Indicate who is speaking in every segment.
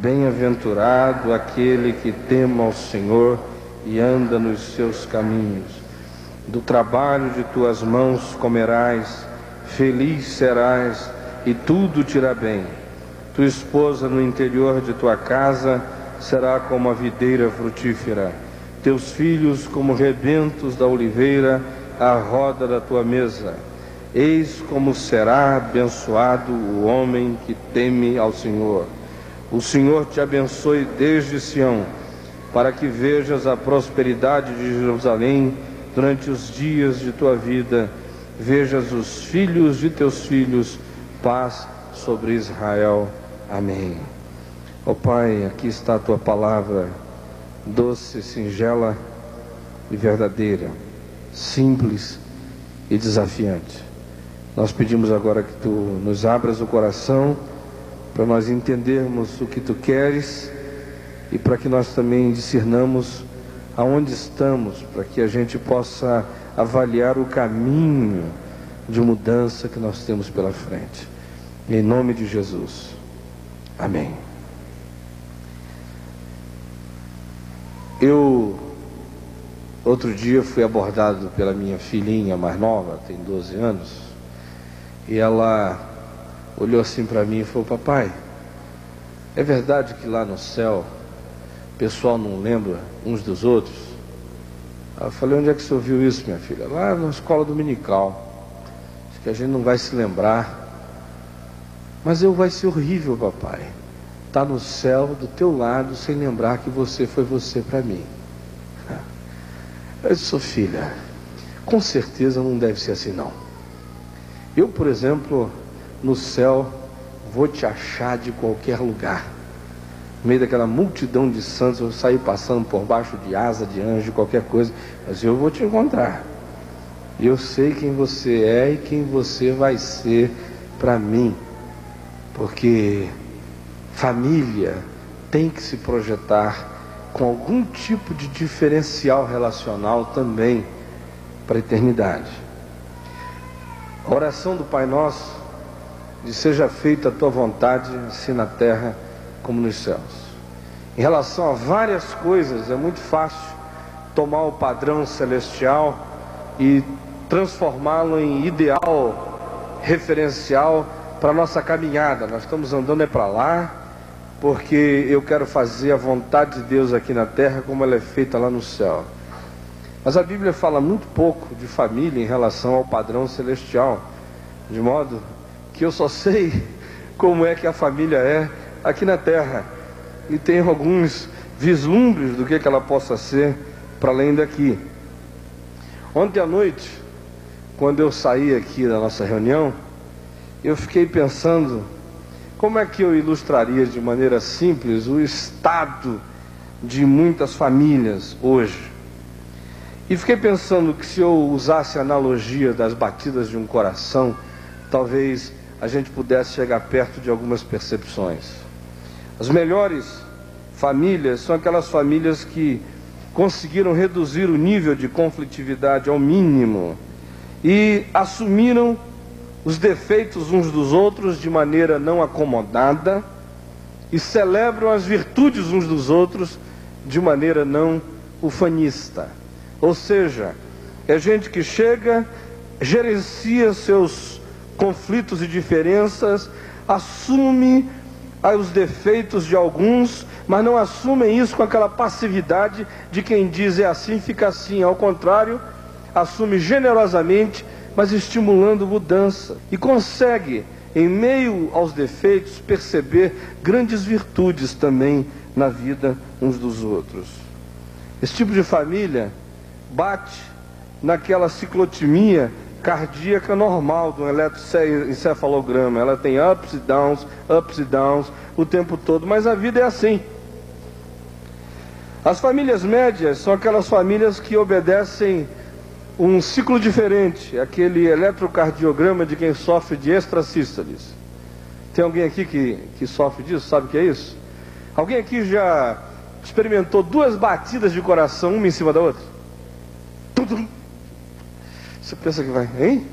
Speaker 1: Bem-aventurado aquele que teme ao Senhor e anda nos seus caminhos. Do trabalho de tuas mãos comerás, feliz serás e tudo te irá bem. Tua esposa no interior de tua casa será como a videira frutífera, teus filhos como rebentos da oliveira à roda da tua mesa. Eis como será abençoado o homem que teme ao Senhor. O Senhor te abençoe desde Sião, para que vejas a prosperidade de Jerusalém durante os dias de tua vida, vejas os filhos de teus filhos, paz sobre Israel. Amém. Ó Pai, aqui está a tua palavra, doce, singela e verdadeira, simples e desafiante. Nós pedimos agora que tu nos abras o coração para nós entendermos o que tu queres e para que nós também discernamos aonde estamos, para que a gente possa avaliar o caminho de mudança que nós temos pela frente. Em nome de Jesus. Amém. Eu, outro dia, fui abordado pela minha filhinha mais nova, tem 12 anos, e ela olhou assim para mim e falou: papai, é verdade que lá no céu o pessoal não lembra uns dos outros? Eu falei: onde é que você ouviu isso, minha filha? Lá na escola dominical. Acho que a gente não vai se lembrar. Mas vai ser horrível, papai, estar no céu do teu lado sem lembrar que você foi você para mim. Eu disse: filha, com certeza não deve ser assim não. Eu, por exemplo, no céu vou te achar de qualquer lugar. No meio daquela multidão de santos, eu sair passando por baixo de asa de anjo, qualquer coisa, mas eu vou te encontrar. E eu sei quem você é e quem você vai ser para mim. Porque família tem que se projetar com algum tipo de diferencial relacional também para a eternidade. A oração do Pai Nosso diz: seja feita a tua vontade, assim na terra como nos céus. Em relação a várias coisas, é muito fácil tomar o padrão celestial e transformá-lo em ideal referencial para a nossa caminhada. Nós estamos andando para lá, porque eu quero fazer a vontade de Deus aqui na terra como ela é feita lá no céu. Mas a Bíblia fala muito pouco de família em relação ao padrão celestial, de modo que eu só sei como é que a família é aqui na terra, e tenho alguns vislumbres do que ela possa ser para além daqui. Ontem à noite, quando eu saí aqui da nossa reunião, eu fiquei pensando como é que eu ilustraria de maneira simples o estado de muitas famílias hoje. E fiquei pensando que se eu usasse a analogia das batidas de um coração, talvez a gente pudesse chegar perto de algumas percepções. As melhores famílias são aquelas famílias que conseguiram reduzir o nível de conflitividade ao mínimo e assumiram os defeitos uns dos outros de maneira não acomodada e celebram as virtudes uns dos outros de maneira não ufanista. Ou seja, é gente que chega, gerencia seus conflitos e diferenças, assume os defeitos de alguns, mas não assumem isso com aquela passividade de quem diz é assim, fica assim. Ao contrário, assume generosamente, mas estimulando mudança, e consegue, em meio aos defeitos, perceber grandes virtudes também na vida uns dos outros. Esse tipo de família bate naquela ciclotimia cardíaca normal do eletroencefalograma. Ela tem ups e downs o tempo todo, mas a vida é assim. As famílias médias são aquelas famílias que obedecem um ciclo diferente, aquele eletrocardiograma de quem sofre de extrasístoles. Tem alguém aqui que sofre disso? Sabe o que é isso? Alguém aqui já experimentou 2 batidas de coração, uma em cima da outra? Você pensa que vai, hein?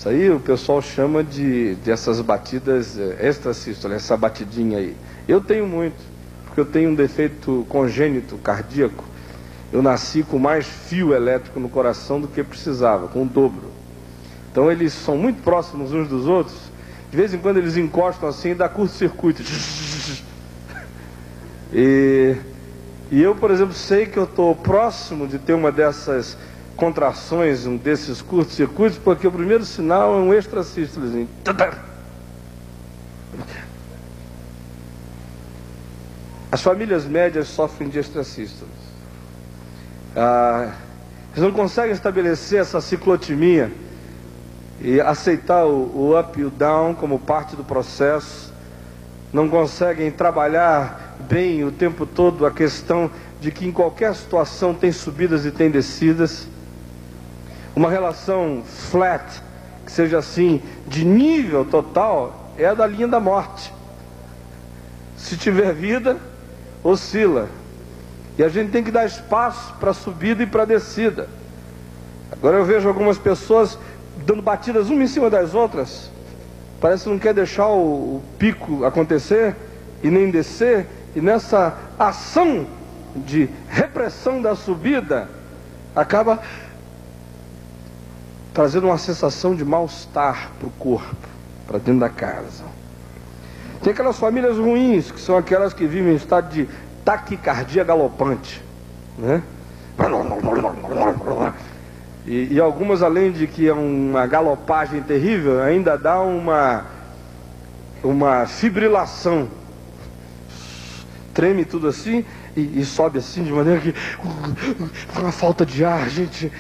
Speaker 1: Isso aí o pessoal chama de essas batidas extrasístole, essa batidinha aí. Eu tenho muito, porque eu tenho um defeito congênito cardíaco. Eu nasci com mais fio elétrico no coração do que precisava, com o dobro. Então eles são muito próximos uns dos outros. De vez em quando eles encostam assim e dá curto-circuito. E eu, por exemplo, sei que eu estou próximo de ter uma dessas contrações, um desses curtos-circuitos, porque o primeiro sinal é um extrasístolezinho. As famílias médias sofrem de extrasístoles. Eles não conseguem estabelecer essa ciclotimia e aceitar o up e o down como parte do processo. Não conseguem trabalhar bem o tempo todo a questão de que em qualquer situação tem subidas e tem descidas. Uma relação flat, que seja assim, de nível total, é a da linha da morte. Se tiver vida, oscila. E a gente tem que dar espaço para a subida e para a descida. Agora eu vejo algumas pessoas dando batidas uma em cima das outras. Parece que não quer deixar o pico acontecer e nem descer. E nessa ação de repressão da subida, acaba trazendo uma sensação de mal-estar para o corpo, para dentro da casa. Tem aquelas famílias ruins, que são aquelas que vivem em estado de taquicardia galopante, né? E algumas, além de que é uma galopagem terrível, ainda dá uma fibrilação. Treme tudo assim e sobe assim, de maneira que uma falta de ar, gente.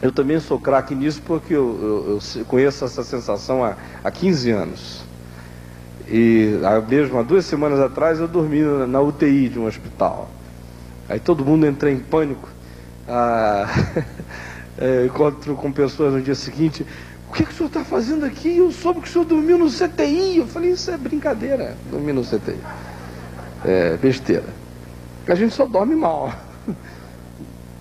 Speaker 1: Eu também sou craque nisso, porque eu conheço essa sensação há 15 anos. E mesmo há 2 semanas atrás eu dormi na UTI de um hospital. Aí todo mundo entra em pânico. Eu encontro com pessoas no dia seguinte: o que o senhor está fazendo aqui? Eu soube que o senhor dormiu no CTI. Eu falei: isso é brincadeira, dormir no CTI. É besteira. A gente só dorme mal.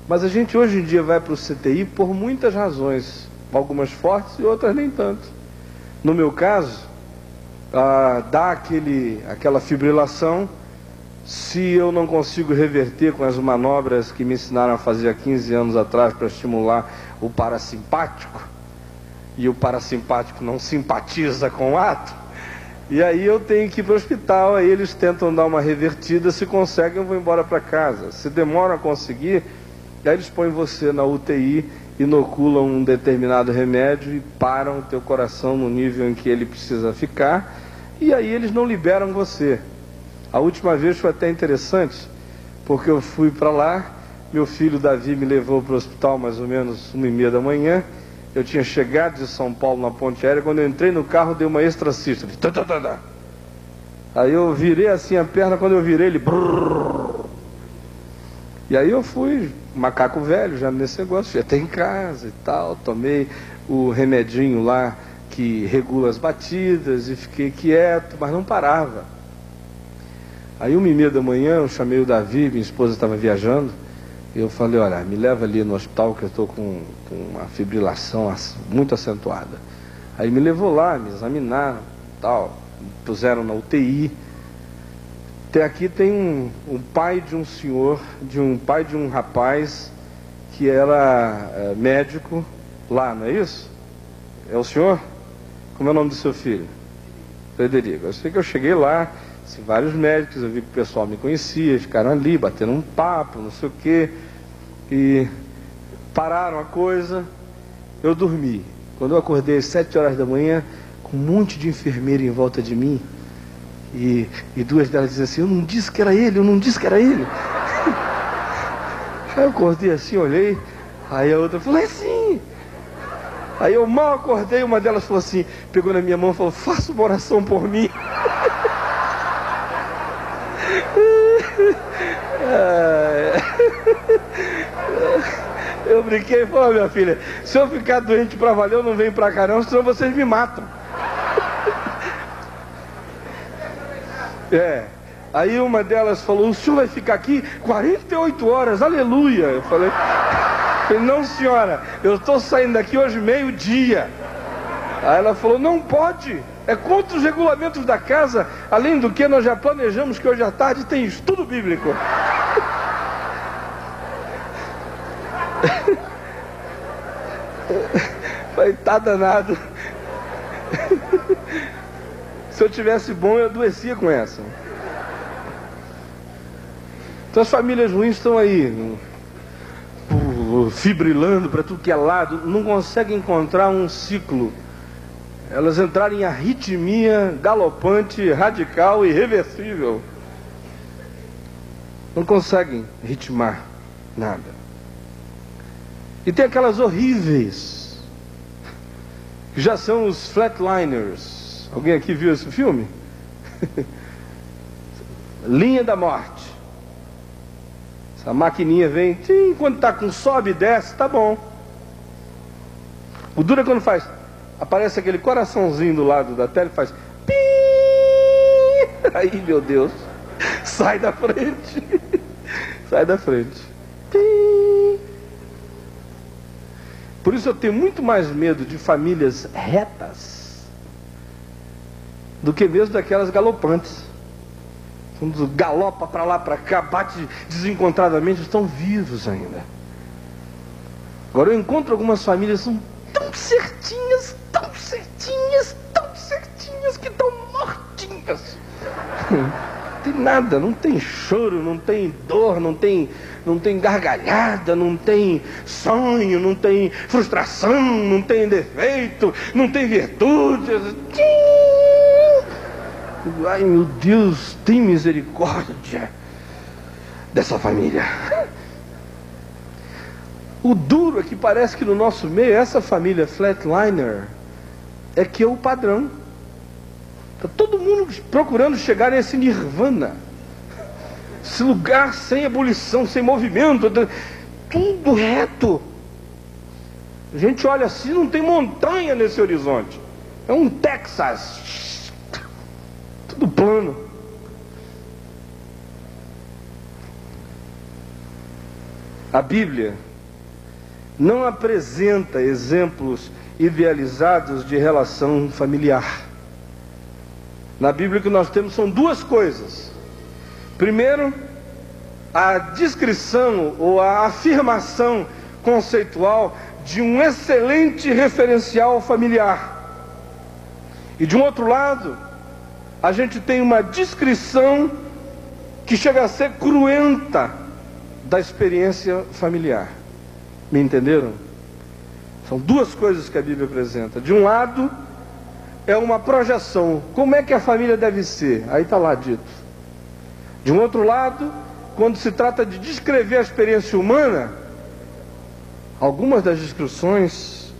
Speaker 1: Mas a gente hoje em dia vai para o CTI por muitas razões. Algumas fortes e outras nem tanto. No meu caso, dá aquela fibrilação. Se eu não consigo reverter com as manobras que me ensinaram a fazer há 15 anos atrás para estimular o parasimpático, e o parasimpático não simpatiza com o ato, e aí eu tenho que ir para o hospital. Aí eles tentam dar uma revertida, se conseguem eu vou embora para casa. Se demoram a conseguir, aí eles põem você na UTI, inoculam um determinado remédio e param o teu coração no nível em que ele precisa ficar, e aí eles não liberam você. A última vez foi até interessante, porque eu fui para lá, meu filho Davi me levou para o hospital mais ou menos 1h30 da manhã. Eu tinha chegado de São Paulo na ponte aérea, quando eu entrei no carro deu uma extrasístole. Aí eu virei assim a perna, quando eu virei ele... Brrr. E aí eu fui, macaco velho já nesse negócio, fui até em casa e tal, tomei o remedinho lá que regula as batidas e fiquei quieto, mas não parava. Aí 1h30 da manhã eu chamei o Davi, minha esposa estava viajando, e eu falei: olha, me leva ali no hospital que eu estou com uma fibrilação muito acentuada. Aí me levou lá, me examinaram, tal, me puseram na UTI. Até aqui tem um pai de um senhor, pai de um rapaz que era médico lá, não é isso? É o senhor? Como é o nome do seu filho? Frederico. Eu sei que eu cheguei lá, vários médicos, eu vi que o pessoal me conhecia, ficaram ali, batendo um papo, não sei o quê, e pararam a coisa. Eu dormi. Quando eu acordei às 7 horas da manhã, com um monte de enfermeira em volta de mim, e 2 delas diziam assim: eu não disse que era ele, eu não disse que era ele. Aí eu acordei assim, olhei, aí a outra falou: é sim. Aí eu mal acordei, uma delas falou assim, pegou na minha mão e falou: faça uma oração por mim. Eu brinquei e falei: minha filha, se eu ficar doente pra valer, eu não venho pra cá não, senão vocês me matam. Aí uma delas falou: o senhor vai ficar aqui 48 horas, aleluia. Eu falei: falei, não senhora, eu estou saindo daqui hoje meio-dia. Aí ela falou, não pode, é contra os regulamentos da casa. Além do que, nós já planejamos que hoje à tarde tem estudo bíblico. Falei, tá danado. Se eu tivesse bom, eu adoecia com essa. Então as famílias ruins estão aí, fibrilando para tudo que é lado, não conseguem encontrar um ciclo. Elas entraram em arritmia galopante, radical e irreversível. Não conseguem ritmar nada. E tem aquelas horríveis, que já são os flatliners. Alguém aqui viu esse filme? Linha da morte. Essa maquininha vem, tchim, quando está com sobe e desce, tá bom. O duro é quando faz, aparece aquele coraçãozinho do lado da tela e faz pi. Aí, meu Deus, sai da frente. Sai da frente. Pi. Por isso eu tenho muito mais medo de famílias retas do que mesmo daquelas galopantes. Quando galopa para lá, para cá, bate desencontradamente, estão vivos ainda. Agora eu encontro algumas famílias que são tão certinhas, tão certinhas, tão certinhas, que estão mortinhas. Não tem nada, não tem choro, não tem dor, não tem gargalhada, não tem sonho, não tem frustração, não tem defeito, não tem virtude. Ai, meu Deus, tem misericórdia dessa família. O duro é que parece que no nosso meio, essa família flatliner é que é o padrão. Está todo mundo procurando chegar nesse nirvana, esse lugar sem ebulição, sem movimento, tudo reto. A gente olha assim, não tem montanha nesse horizonte. É um Texas, tudo plano. A Bíblia não apresenta exemplos idealizados de relação familiar. Na Bíblia o que nós temos são duas coisas. Primeiro, a descrição ou a afirmação conceitual de um excelente referencial familiar. E de um outro lado, a gente tem uma descrição que chega a ser cruenta da experiência familiar. Me entenderam? São duas coisas que a Bíblia apresenta. De um lado, é uma projeção. Como é que a família deve ser? Aí está lá dito. De um outro lado, quando se trata de descrever a experiência humana, algumas das descrições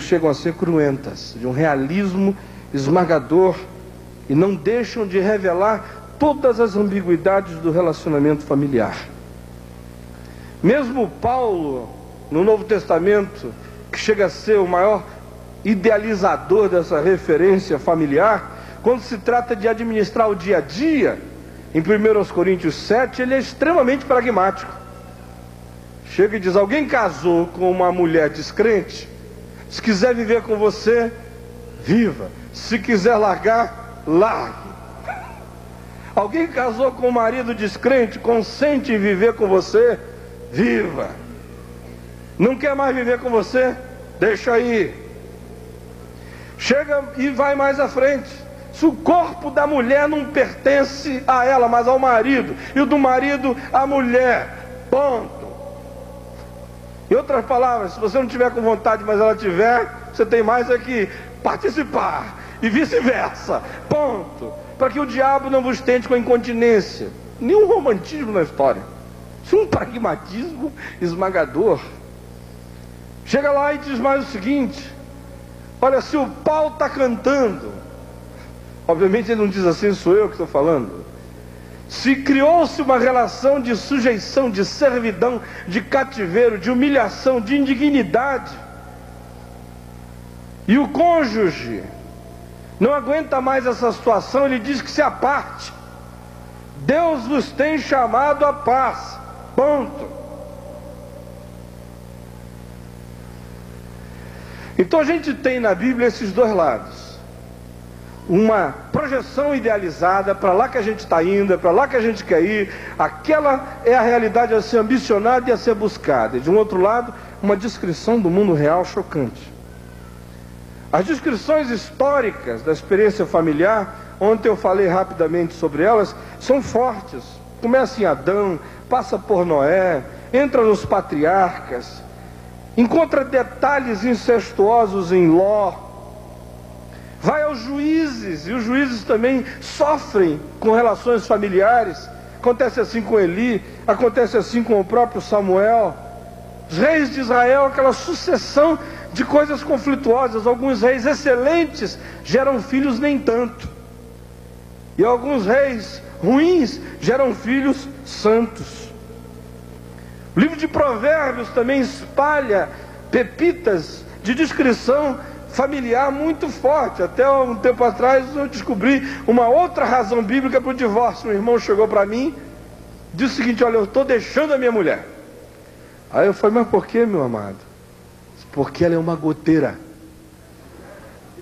Speaker 1: chegam a ser cruentas, de um realismo esmagador, e não deixam de revelar todas as ambiguidades do relacionamento familiar. Mesmo Paulo, no Novo Testamento, que chega a ser o maior idealizador dessa referência familiar, quando se trata de administrar o dia a dia, em 1 Coríntios 7, ele é extremamente pragmático. Chega e diz: alguém casou com uma mulher descrente, se quiser viver com você, viva. Se quiser largar, largue. Alguém casou com um marido descrente, consente em viver com você, viva. Não quer mais viver com você? Deixa aí. Chega e vai mais à frente. Se o corpo da mulher não pertence a ela, mas ao marido, e o do marido à mulher, ponto. Em outras palavras, se você não tiver com vontade, mas ela tiver, você tem mais é que participar, e vice-versa, ponto. Para que o diabo não vos tente com a incontinência. Nenhum romantismo na história, isso é um pragmatismo esmagador. Chega lá e diz mais o seguinte: olha, se o pau está cantando, obviamente ele não diz assim, sou eu que estou falando. Se criou-se uma relação de sujeição, de servidão, de cativeiro, de humilhação, de indignidade, e o cônjuge não aguenta mais essa situação, ele diz que se aparte. Deus vos tem chamado à paz, ponto. Então a gente tem na Bíblia esses dois lados. Uma projeção idealizada, para lá que a gente está indo, é para lá que a gente quer ir, aquela é a realidade a ser ambicionada e a ser buscada. E de um outro lado, uma descrição do mundo real chocante. As descrições históricas da experiência familiar, ontem eu falei rapidamente sobre elas, são fortes. Começa em Adão, passa por Noé, entra nos patriarcas, encontra detalhes incestuosos em Ló, vai aos juízes, e os juízes também sofrem com relações familiares. Acontece assim com Eli, acontece assim com o próprio Samuel. Os reis de Israel, aquela sucessão de coisas conflituosas. Alguns reis excelentes geram filhos nem tanto, e alguns reis ruins geram filhos santos. O livro de Provérbios também espalha pepitas de descrição familiar muito forte. Até um tempo atrás eu descobri uma outra razão bíblica para o divórcio. Um irmão chegou para mim, disse o seguinte: olha, eu estou deixando a minha mulher. Aí eu falei: mas por que, meu amado? Porque ela é uma goteira.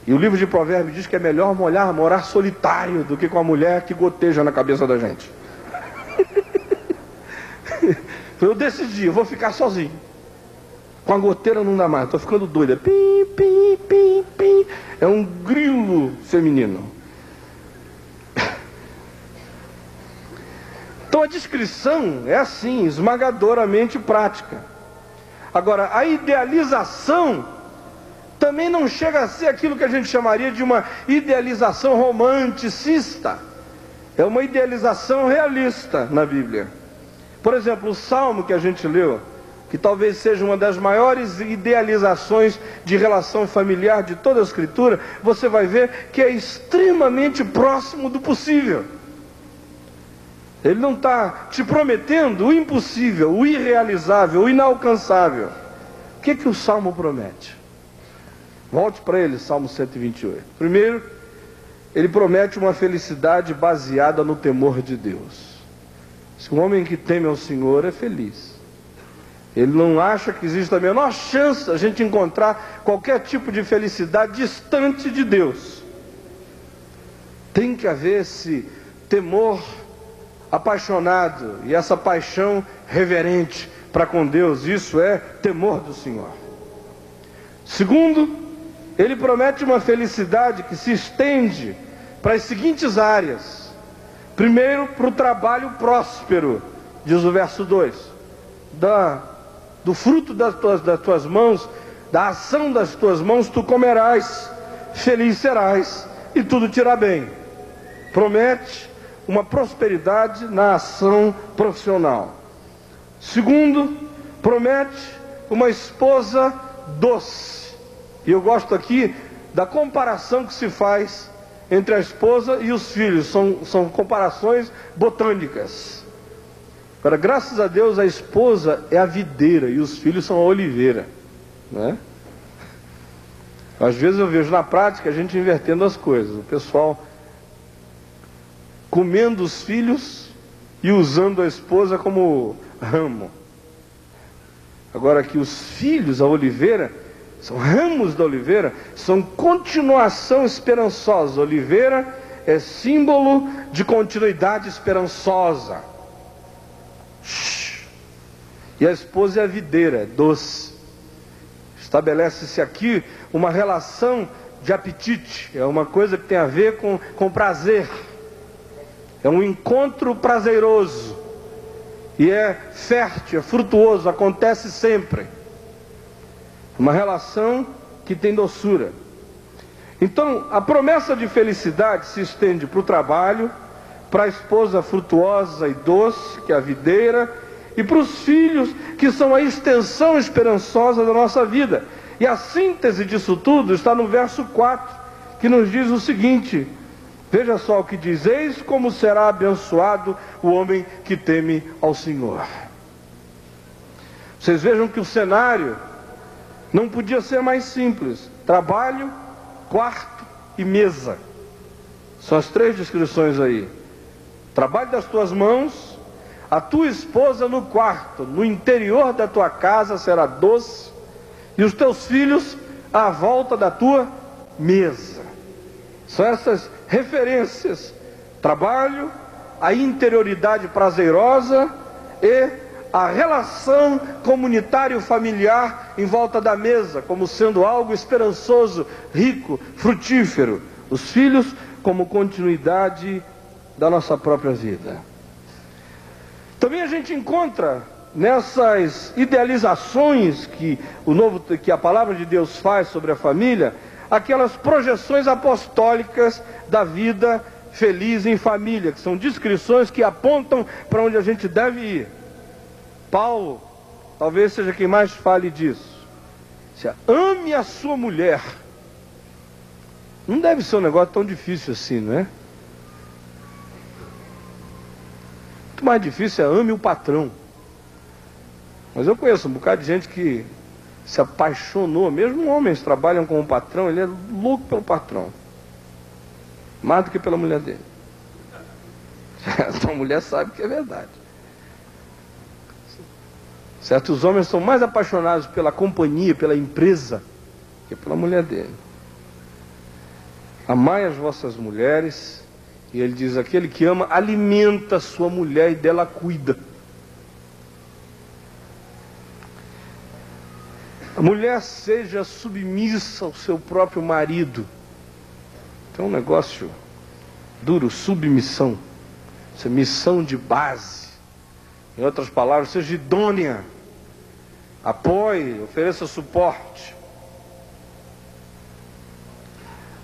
Speaker 1: E o livro de Provérbios diz que é melhor morar solitário do que com a mulher que goteja na cabeça da gente. Eu decidi, eu vou ficar sozinho. Com a goteira não dá mais, estou ficando doida. Pim, pim, pim, pim. É um grilo feminino. Então a descrição é assim, esmagadoramente prática. Agora, a idealização também não chega a ser aquilo que a gente chamaria de uma idealização romanticista. É uma idealização realista na Bíblia. Por exemplo, o Salmo que a gente leu, que talvez seja uma das maiores idealizações de relação familiar de toda a Escritura, você vai ver que é extremamente próximo do possível. Ele não está te prometendo o impossível, o irrealizável, o inalcançável. O que o Salmo promete? Volte para ele, Salmo 128. Primeiro, ele promete uma felicidade baseada no temor de Deus. Se um homem que teme ao Senhor é feliz. Ele não acha que existe a menor chance a gente encontrar qualquer tipo de felicidade distante de Deus. Tem que haver esse temor apaixonado e essa paixão reverente para com Deus. Isso é temor do Senhor. Segundo, ele promete uma felicidade que se estende para as seguintes áreas. Primeiro, para o trabalho próspero, diz o verso 2. Do fruto das tuas mãos, da ação das tuas mãos, tu comerás, feliz serás, e tudo te irá bem. Promete uma prosperidade na ação profissional. Segundo, promete uma esposa doce. E eu gosto aqui da comparação que se faz entre a esposa e os filhos. São comparações botânicas. Agora, graças a Deus, a esposa é a videira e os filhos são a oliveira, né? Às vezes eu vejo na prática a gente invertendo as coisas. O pessoal comendo os filhos e usando a esposa como ramo. Agora que os filhos, a oliveira, são ramos da oliveira, são continuação esperançosa. Oliveira é símbolo de continuidade esperançosa. E a esposa é a videira, doce. Estabelece-se aqui uma relação de apetite. É uma coisa que tem a ver com prazer. É um encontro prazeroso. E é fértil, é frutuoso, acontece sempre. Uma relação que tem doçura. Então, a promessa de felicidade se estende para o trabalho, para a esposa frutuosa e doce, que é a videira, e para os filhos, que são a extensão esperançosa da nossa vida. E a síntese disso tudo está no verso 4, que nos diz o seguinte: veja só o que diz: eis como será abençoado o homem que teme ao Senhor. Vocês vejam que o cenário não podia ser mais simples. Trabalho, quarto e mesa. São as três descrições aí. Trabalho das tuas mãos, a tua esposa no quarto, no interior da tua casa será doce, e os teus filhos à volta da tua mesa. São essas referências: trabalho, a interioridade prazerosa e a relação comunitário-familiar em volta da mesa, como sendo algo esperançoso, rico, frutífero. Os filhos como continuidade da nossa própria vida. Também a gente encontra nessas idealizações que a palavra de Deus faz sobre a família, aquelas projeções apostólicas da vida feliz em família, que são descrições que apontam para onde a gente deve ir. Paulo talvez seja quem mais fale disso. Ame a sua mulher. Não deve ser um negócio tão difícil assim, não é? Muito mais difícil é ame o patrão. Mas eu conheço um bocado de gente que se apaixonou, mesmo homens que trabalham com o patrão, ele é louco pelo patrão, mais do que pela mulher dele. A mulher sabe que é verdade. Certos homens são mais apaixonados pela companhia, pela empresa, que pela mulher dele. Amai as vossas mulheres, e ele diz: aquele que ama alimenta a sua mulher e dela cuida. A mulher seja submissa ao seu próprio marido. Então é um negócio duro, submissão. Isso é missão de base. Em outras palavras, seja idônea. Apoie, ofereça suporte.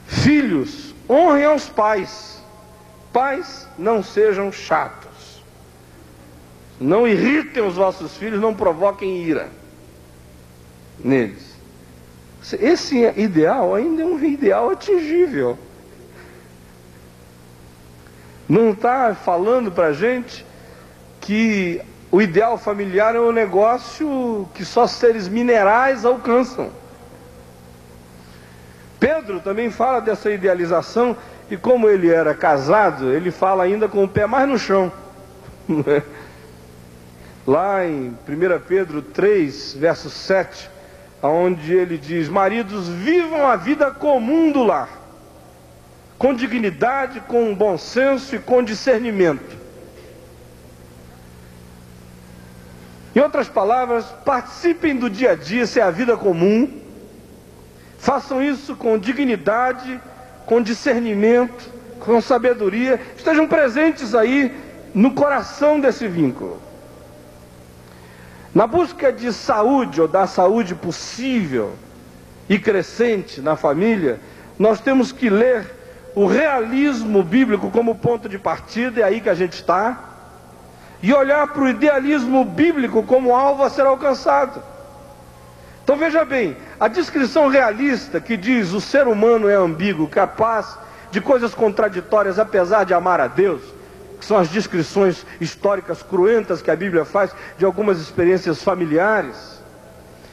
Speaker 1: Filhos, honrem aos pais. Pais, não sejam chatos. Não irritem os vossos filhos, não provoquem ira neles. Esse ideal ainda é um ideal atingível. Não está falando para a gente que o ideal familiar é um negócio que só seres minerais alcançam. Pedro também fala dessa idealização, e como ele era casado, ele fala ainda com o pé mais no chão. Lá em 1 Pedro 3, verso 7, onde ele diz: maridos, vivam a vida comum do lar, com dignidade, com bom senso e com discernimento. Em outras palavras, participem do dia a dia, se é a vida comum. Façam isso com dignidade, com discernimento, com sabedoria. Estejam presentes aí no coração desse vínculo. Na busca de saúde, ou da saúde possível e crescente na família, nós temos que ler o realismo bíblico como ponto de partida, é aí que a gente está, e olhar para o idealismo bíblico como alvo a ser alcançado. Então veja bem, a descrição realista que diz o ser humano é ambíguo, capaz de coisas contraditórias apesar de amar a Deus, que são as descrições históricas cruentas que a Bíblia faz de algumas experiências familiares,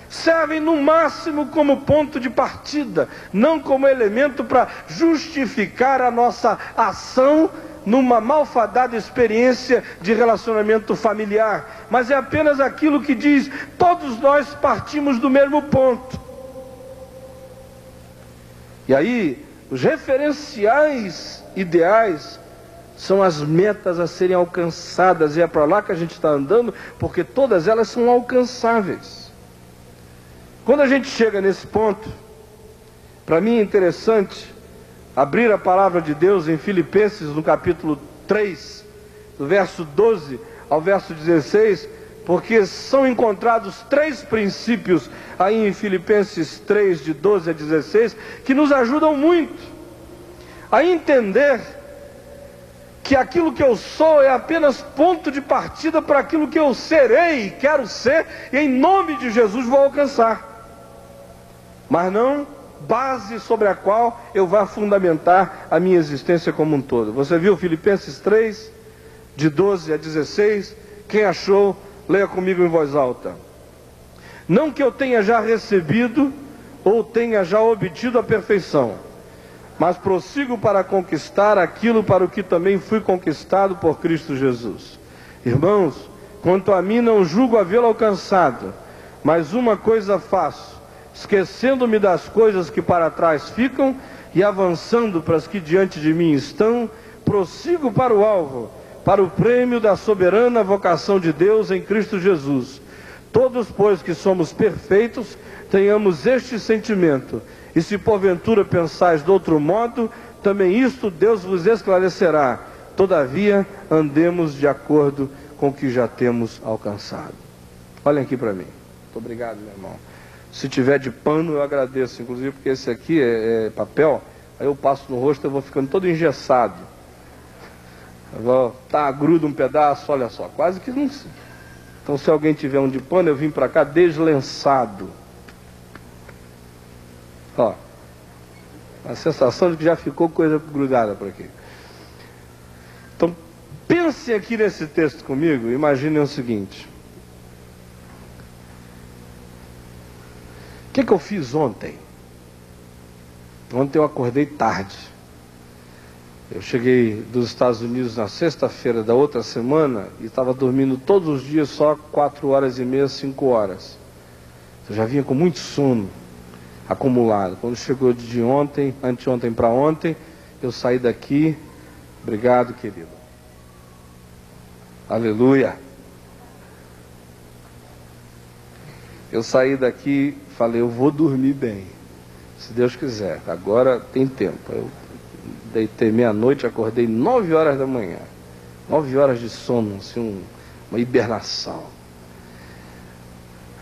Speaker 1: servem no máximo como ponto de partida, não como elemento para justificar a nossa ação numa malfadada experiência de relacionamento familiar, mas é apenas aquilo que diz: todos nós partimos do mesmo ponto. E aí, os referenciais ideais são as metas a serem alcançadas, e é para lá que a gente está andando, porque todas elas são alcançáveis. Quando a gente chega nesse ponto, para mim é interessante abrir a palavra de Deus em Filipenses, no capítulo 3, do verso 12 ao verso 16, porque são encontrados 3 princípios aí em Filipenses 3, de 12 a 16, que nos ajudam muito a entender que aquilo que eu sou é apenas ponto de partida para aquilo que eu serei, quero ser, e em nome de Jesus vou alcançar, mas não base sobre a qual eu vá fundamentar a minha existência como um todo. Você viu Filipenses 3, de 12 a 16? Quem achou, leia comigo em voz alta. Não que eu tenha já recebido ou tenha já obtido a perfeição, mas prossigo para conquistar aquilo para o que também fui conquistado por Cristo Jesus. Irmãos, quanto a mim não julgo havê-lo alcançado, mas uma coisa faço, esquecendo-me das coisas que para trás ficam e avançando para as que diante de mim estão, prossigo para o alvo, para o prêmio da soberana vocação de Deus em Cristo Jesus. Todos, pois, que somos perfeitos, tenhamos este sentimento, e se porventura pensais de outro modo, também isto Deus vos esclarecerá. Todavia, andemos de acordo com o que já temos alcançado. Olhem aqui para mim. Muito obrigado, meu irmão. Se tiver de pano, eu agradeço, inclusive porque esse aqui é papel, aí eu passo no rosto e eu vou ficando todo engessado. Gruda um pedaço, olha só, quase que não se... Então, se alguém tiver um de pano, eu vim para cá deslençado. Ó, a sensação de que já ficou coisa grudada por aqui. Então, pensem aqui nesse texto comigo, imaginem o seguinte. O que eu fiz ontem? Ontem eu acordei tarde. Eu cheguei dos Estados Unidos na sexta-feira da outra semana e estava dormindo todos os dias só 4 horas e meia, 5 horas. Eu já vinha com muito sono acumulado. Quando chegou de ontem, anteontem para ontem, eu saí daqui. Obrigado, querido. Aleluia. Eu saí daqui, falei, eu vou dormir bem, se Deus quiser. Agora tem tempo. Eu deitei meia-noite, acordei 9 horas da manhã. 9 horas de sono, assim, uma hibernação.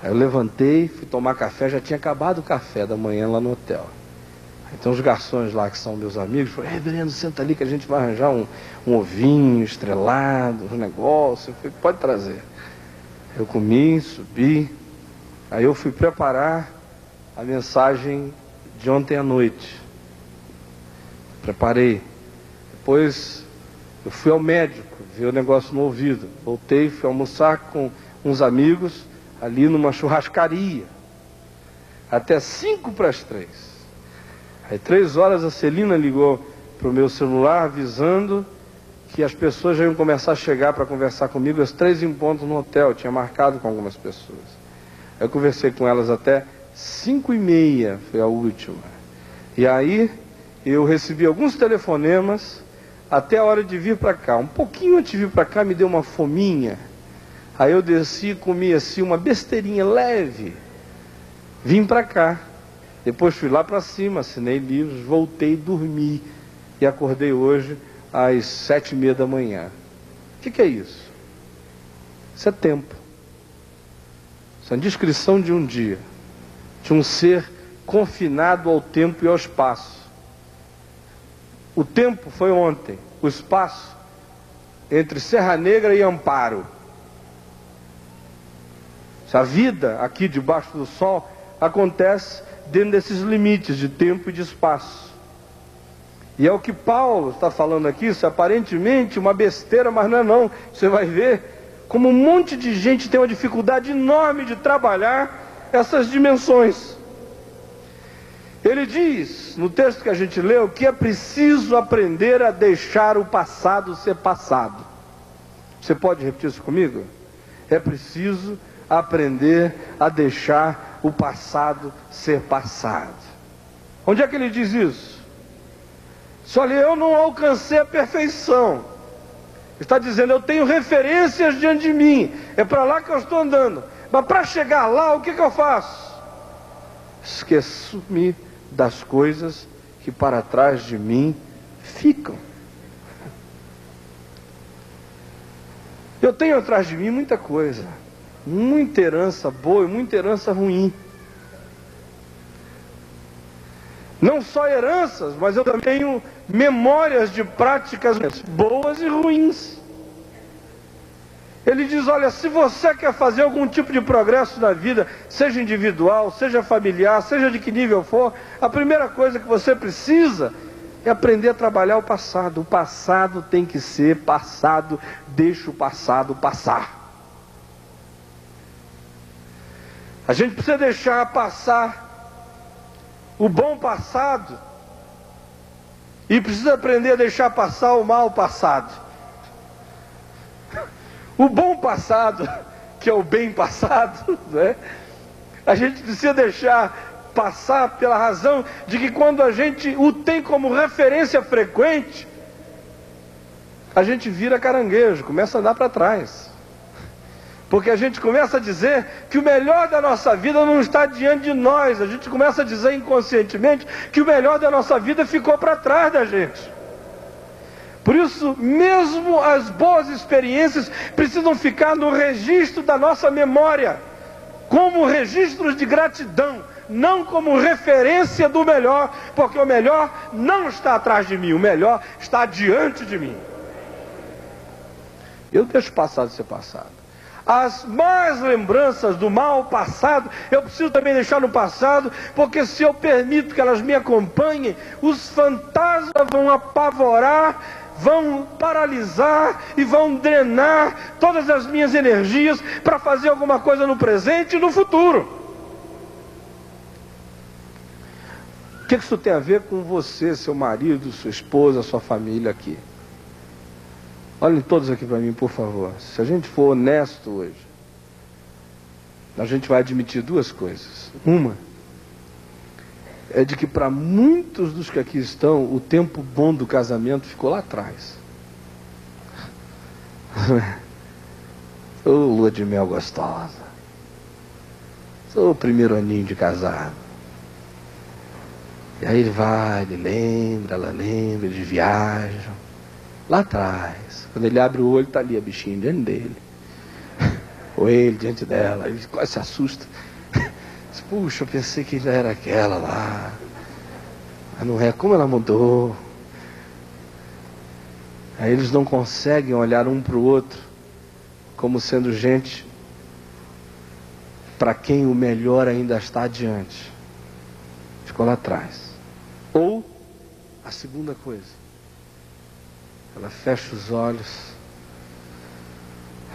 Speaker 1: Aí eu levantei, fui tomar café, já tinha acabado o café da manhã lá no hotel. Então os garçons lá, que são meus amigos, falaram, reverendo, senta ali que a gente vai arranjar um ovinho estrelado, um negócio. Eu falei, pode trazer. Eu comi, subi, aí eu fui preparar a mensagem de ontem à noite. Preparei. Depois eu fui ao médico, vi o negócio no ouvido. Voltei, fui almoçar com uns amigos ali numa churrascaria. Até 2:55. Aí 3 horas a Celina ligou para o meu celular avisando que as pessoas já iam começar a chegar para conversar comigo às 3 em ponto no hotel. Eu tinha marcado com algumas pessoas. Eu conversei com elas até 5:30, foi a última. E aí eu recebi alguns telefonemas até a hora de vir para cá. Um pouquinho antes de vir para cá me deu uma fominha. Aí eu desci e comi assim uma besteirinha leve. Vim para cá. Depois fui lá para cima, assinei livros, voltei e dormi. E acordei hoje às 7:30 da manhã. O que é isso? Isso é tempo. Isso é a descrição de um dia. De um ser confinado ao tempo e ao espaço. O tempo foi ontem. O espaço entre Serra Negra e Amparo. A vida aqui debaixo do sol acontece dentro desses limites de tempo e de espaço. E é o que Paulo está falando aqui. Isso é aparentemente uma besteira, mas não é não. Você vai ver como um monte de gente tem uma dificuldade enorme de trabalhar essas dimensões. Ele diz, no texto que a gente leu, que é preciso aprender a deixar o passado ser passado. Você pode repetir isso comigo? É preciso aprender a deixar o passado ser passado. Onde é que ele diz isso? Só que eu não alcancei a perfeição. Está dizendo, eu tenho referências diante de mim. É para lá que eu estou andando. Mas para chegar lá, o que eu faço? Esqueço-me das coisas que para trás de mim ficam. Eu tenho atrás de mim muita coisa. Muita herança boa e muita herança ruim. Não só heranças, mas eu também tenho memórias de práticas boas e ruins. Ele diz, olha, se você quer fazer algum tipo de progresso na vida, seja individual, seja familiar, seja de que nível for, a primeira coisa que você precisa é aprender a trabalhar o passado. O passado tem que ser passado, deixa o passado passar. A gente precisa deixar passar o bom passado e precisa aprender a deixar passar o mal passado. O bom passado, que é o bem passado, né? A gente precisa deixar passar pela razão de que quando a gente o tem como referência frequente, a gente vira caranguejo, começa a andar para trás. Porque a gente começa a dizer que o melhor da nossa vida não está diante de nós. A gente começa a dizer inconscientemente que o melhor da nossa vida ficou para trás da gente. Por isso, mesmo as boas experiências precisam ficar no registro da nossa memória, como registros de gratidão, não como referência do melhor, porque o melhor não está atrás de mim, o melhor está diante de mim. Eu deixo o passado ser passado. As más lembranças do mal passado, eu preciso também deixar no passado, porque se eu permito que elas me acompanhem, os fantasmas vão apavorar, vão paralisar e vão drenar todas as minhas energias para fazer alguma coisa no presente e no futuro. O que isso tem a ver com você, seu marido, sua esposa, sua família aqui? Olhem todos aqui para mim, por favor. Se a gente for honesto hoje, a gente vai admitir duas coisas. Uma é de que para muitos dos que aqui estão, o tempo bom do casamento ficou lá atrás. Ô lua de mel gostosa. Sou o primeiro aninho de casado. E aí ele vai, ele lembra, ela lembra, eles viajam. Lá atrás, quando ele abre o olho, está ali a bichinha diante dele. Ou ele diante dela, ele quase se assusta. Diz, puxa, eu pensei que ainda era aquela lá. Mas não é, como ela mudou. Aí eles não conseguem olhar um para o outro como sendo gente para quem o melhor ainda está adiante. Ficou lá atrás. Ou a segunda coisa. Ela fecha os olhos,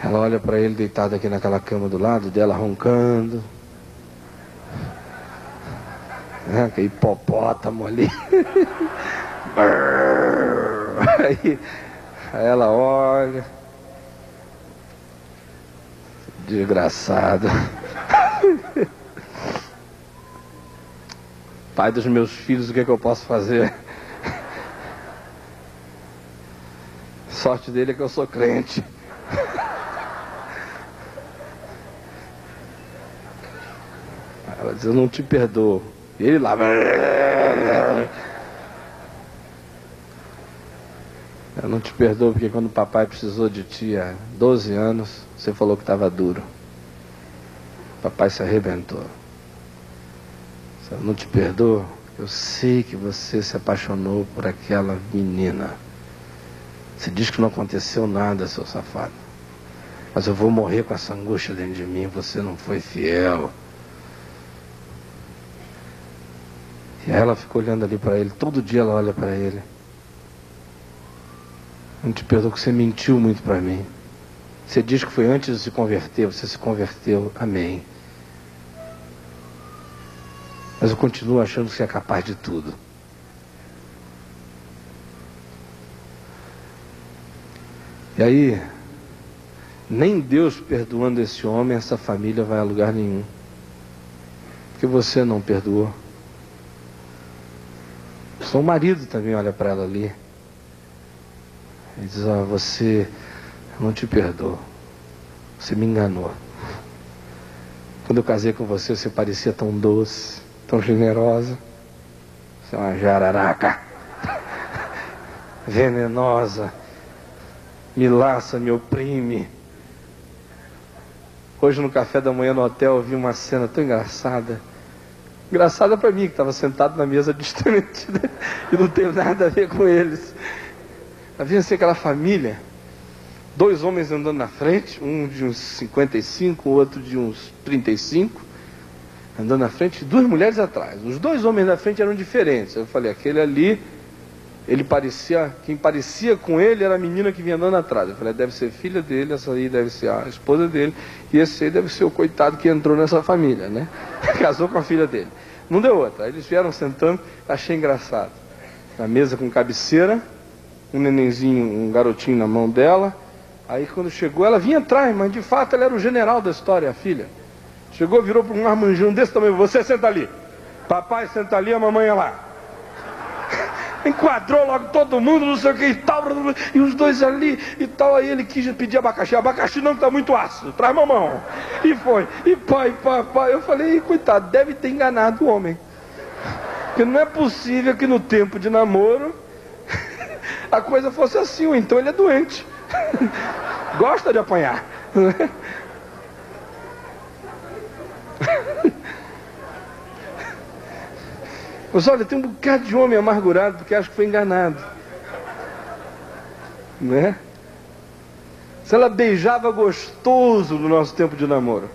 Speaker 1: ela olha para ele deitado aqui naquela cama do lado dela, roncando. Que hipopótamo ali. Aí ela olha. Desgraçado. Pai dos meus filhos, o que é que eu posso fazer? Sorte dele é que eu sou crente. Ela diz, eu não te perdoo. E ele lá. Eu não te perdoo porque quando o papai precisou de ti há 12 anos, você falou que estava duro. O papai se arrebentou. Eu não te perdoo. Eu sei que você se apaixonou por aquela menina. Você diz que não aconteceu nada, seu safado. Mas eu vou morrer com essa angústia dentro de mim. Você não foi fiel. E ela ficou olhando ali para ele. Todo dia ela olha para ele. Não te perdoo que você mentiu muito para mim. Você diz que foi antes de se converter. Você se converteu. Amém. Mas eu continuo achando que você é capaz de tudo. E aí, nem Deus perdoando esse homem, essa família vai a lugar nenhum. Porque você não perdoou. Seu marido também olha para ela ali. E diz, você, eu não te perdoo. Você me enganou. Quando eu casei com você, você parecia tão doce, tão generosa. Você é uma jararaca. Venenosa. Me laça, me oprime. Hoje no café da manhã no hotel eu vi uma cena tão engraçada. Engraçada para mim, que estava sentado na mesa distante, né? E não tenho nada a ver com eles. Havia assim aquela família, 2 homens andando na frente, um de uns 55, o outro de uns 35, andando na frente, e 2 mulheres atrás. Os 2 homens da frente eram diferentes. Eu falei, aquele ali, quem parecia com ele era a menina que vinha andando atrás. Eu falei, deve ser filha dele, essa aí deve ser a esposa dele, e esse aí deve ser o coitado que entrou nessa família, né? Casou com a filha dele. Não deu outra. Aí eles vieram sentando, achei engraçado. Na mesa com cabeceira, um nenenzinho, um garotinho na mão dela. Aí quando chegou, ela vinha atrás, mas de fato ela era o general da história, a filha. Chegou, virou para um marmanjão desse tamanho, você senta ali. Papai senta ali, a mamãe é lá. Enquadrou logo todo mundo, não sei o que e tal, e os dois ali e tal. Aí ele quis pedir abacaxi. Abacaxi não, que está muito ácido, traz mamão. E foi, e pai. Eu falei, coitado, deve ter enganado o homem. Porque não é possível que no tempo de namoro a coisa fosse assim, ou então ele é doente. Gosta de apanhar. Mas olha, tem um bocado de homem amargurado porque acha que foi enganado, né? Se ela beijava gostoso no nosso tempo de namoro,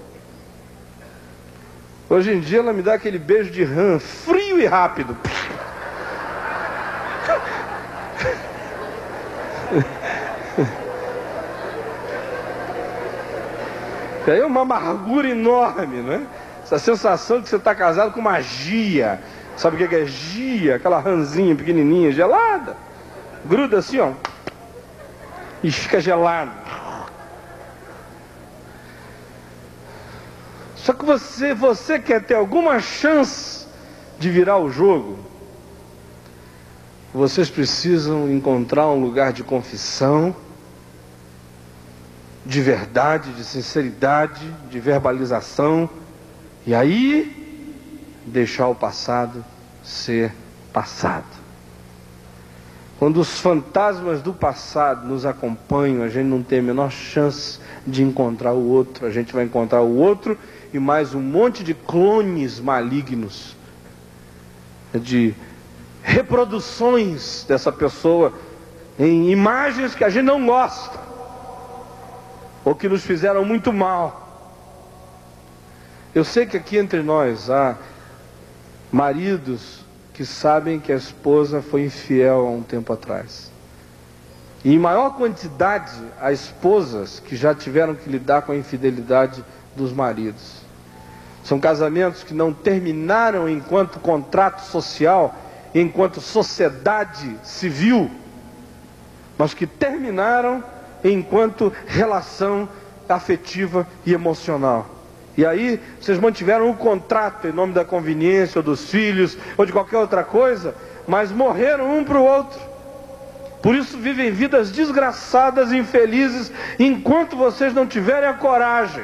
Speaker 1: hoje em dia ela me dá aquele beijo de rã, frio e rápido. E aí é uma amargura enorme, né? Essa sensação de que você está casado com magia. Sabe o que é gia? Aquela rãzinha pequenininha, gelada. Gruda assim, ó. E fica gelado. Só que você quer ter alguma chance de virar o jogo, vocês precisam encontrar um lugar de confissão, de verdade, de sinceridade, de verbalização. E aí deixar o passado ser passado. Quando os fantasmas do passado nos acompanham, a gente não tem a menor chance de encontrar o outro. A gente vai encontrar o outro e mais um monte de clones malignos, de reproduções dessa pessoa em imagens que a gente não gosta ou que nos fizeram muito mal. Eu sei que aqui entre nós há maridos que sabem que a esposa foi infiel há um tempo atrás. E em maior quantidade, há esposas que já tiveram que lidar com a infidelidade dos maridos. São casamentos que não terminaram enquanto contrato social, enquanto sociedade civil, mas que terminaram enquanto relação afetiva e emocional. E aí, vocês mantiveram um contrato em nome da conveniência, ou dos filhos, ou de qualquer outra coisa, mas morreram um para o outro. Por isso vivem vidas desgraçadas e infelizes, enquanto vocês não tiverem a coragem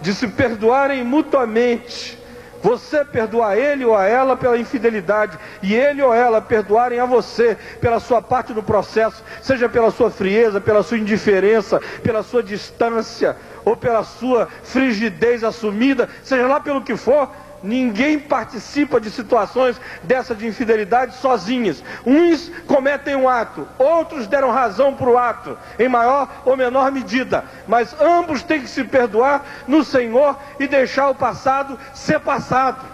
Speaker 1: de se perdoarem mutuamente. Você perdoar ele ou a ela pela infidelidade, e ele ou ela perdoarem a você pela sua parte no processo, seja pela sua frieza, pela sua indiferença, pela sua distância, ou pela sua frigidez assumida, seja lá pelo que for. Ninguém participa de situações dessa de infidelidade sozinhas. Uns cometem um ato, outros deram razão para o ato, em maior ou menor medida. Mas ambos têm que se perdoar no Senhor e deixar o passado ser passado.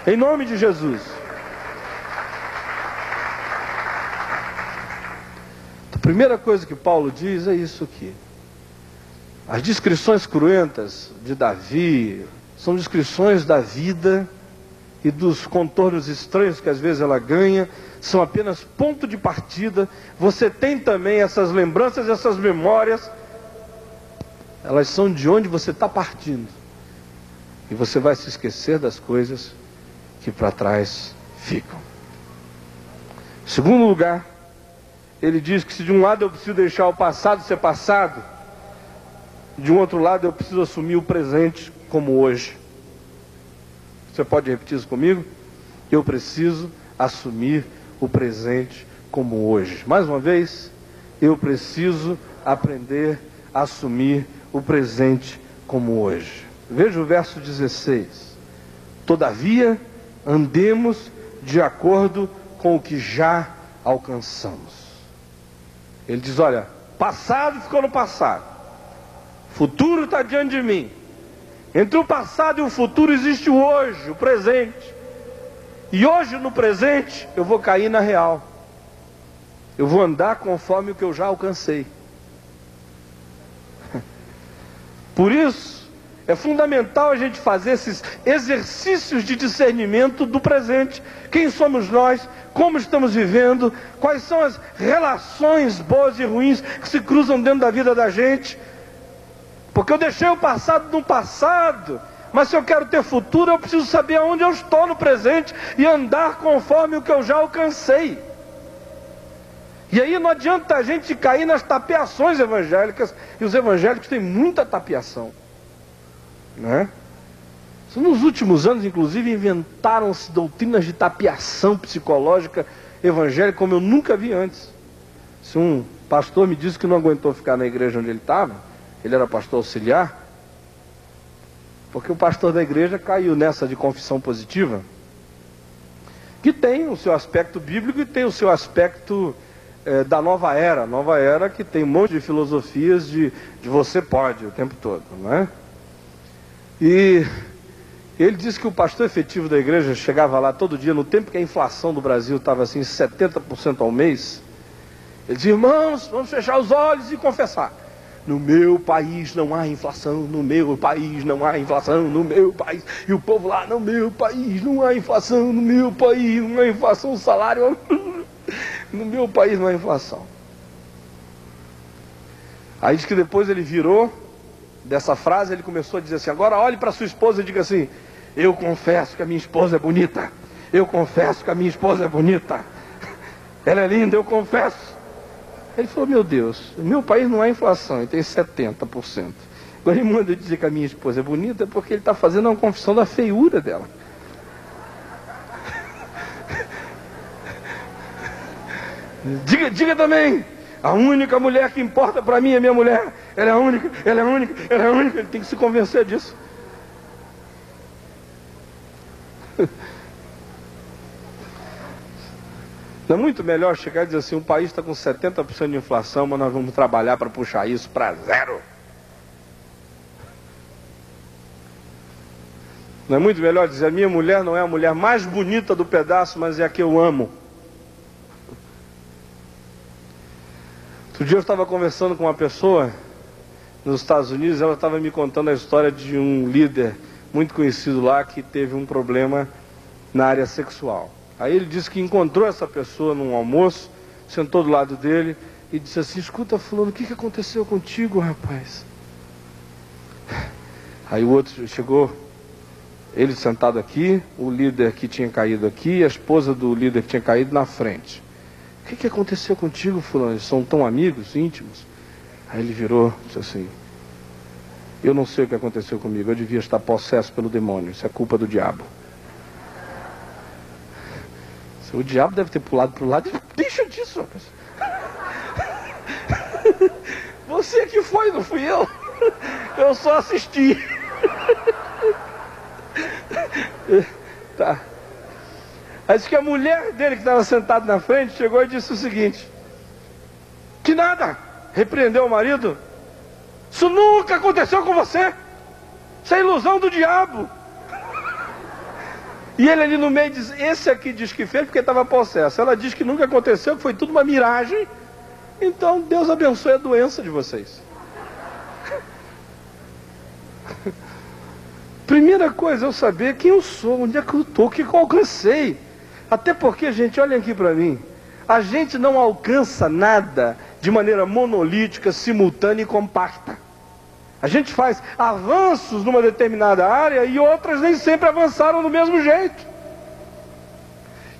Speaker 1: Em nome de Jesus. A primeira coisa que Paulo diz é isso aqui. As descrições cruentas de Davi são descrições da vida e dos contornos estranhos que às vezes ela ganha, são apenas ponto de partida. Você tem também essas lembranças, essas memórias, elas são de onde você está partindo. E você vai se esquecer das coisas que para trás ficam. Em segundo lugar, ele diz que se de um lado eu preciso deixar o passado ser passado, de um outro lado eu preciso assumir o presente como hoje. Você pode repetir isso comigo? Eu preciso assumir o presente como hoje. Mais uma vez, eu preciso aprender a assumir o presente como hoje. Veja o verso 16. Todavia, andemos de acordo com o que já alcançamos. Ele diz, olha, passado ficou no passado, futuro está diante de mim. Entre o passado e o futuro existe o hoje, o presente. E hoje no presente eu vou cair na real. Eu vou andar conforme o que eu já alcancei. Por isso, é fundamental a gente fazer esses exercícios de discernimento do presente. Quem somos nós? Como estamos vivendo? Quais são as relações boas e ruins que se cruzam dentro da vida da gente? Porque eu deixei o passado no passado, Mas se eu quero ter futuro, eu preciso saber aonde eu estou no presente e andar conforme o que eu já alcancei. E aí não adianta a gente cair nas tapeações evangélicas, e os evangélicos têm muita tapeação, né? Nos últimos anos, inclusive, inventaram-se doutrinas de tapeação psicológica evangélica como eu nunca vi antes. Se um pastor me disse que não aguentou ficar na igreja onde ele estava, ele era pastor auxiliar, porque o pastor da igreja caiu nessa de confissão positiva, que tem o seu aspecto bíblico e tem o seu aspecto da nova era que tem um monte de filosofias de você pode o tempo todo, não é? E ele disse que o pastor efetivo da igreja chegava lá todo dia, no tempo que a inflação do Brasil estava assim 70% ao mês. Ele dizia: irmãos, vamos fechar os olhos e confessar. No meu país não há inflação, no meu país não há inflação, no meu país. E o povo lá: no meu país não há inflação, no meu país não há inflação, o salário... no meu país não há inflação. Aí diz que depois ele virou dessa frase, ele começou a dizer assim: agora olhe para sua esposa e diga assim: eu confesso que a minha esposa é bonita. Eu confesso que a minha esposa é bonita. Ela é linda, eu confesso. Ele falou: meu Deus, no meu país não há inflação e tem 70%. Agora ele manda eu dizer que a minha esposa é bonita porque ele está fazendo uma confissão da feiura dela. Diga também: a única mulher que importa para mim é minha mulher. Ela é a única, ela é a única, ela é a única. Ele tem que se convencer disso. Não é muito melhor chegar e dizer assim: o país está com 70% de inflação, mas nós vamos trabalhar para puxar isso para zero? Não é muito melhor dizer: a minha mulher não é a mulher mais bonita do pedaço, mas é a que eu amo? Outro dia eu estava conversando com uma pessoa nos Estados Unidos, ela estava me contando a história de um líder muito conhecido lá que teve um problema na área sexual. Aí ele disse que encontrou essa pessoa num almoço, sentou do lado dele e disse assim: escuta, fulano, o que aconteceu contigo, rapaz? Aí o outro chegou, ele sentado aqui, o líder que tinha caído aqui, a esposa do líder que tinha caído na frente. O que aconteceu contigo, fulano? Eles são tão amigos, íntimos. Aí ele virou e disse assim: eu não sei o que aconteceu comigo, eu devia estar possesso pelo demônio, isso é culpa do diabo. O diabo deve ter pulado para o lado e deixa disso, rapaz. Você que foi, não fui eu. Eu só assisti. Tá. Aí disse que a mulher dele que estava sentada na frente chegou e disse o seguinte: que nada, repreendeu o marido. Isso nunca aconteceu com você. Isso é ilusão do diabo. E ele ali no meio diz: esse aqui diz que fez porque estava possesso. Ela diz que nunca aconteceu, que foi tudo uma miragem. Então Deus abençoe a doença de vocês. Primeira coisa é eu saber quem eu sou, onde é que eu estou, o que eu alcancei. Até porque, gente, olhem aqui para mim. A gente não alcança nada de maneira monolítica, simultânea e compacta. A gente faz avanços numa determinada área e outras nem sempre avançaram do mesmo jeito.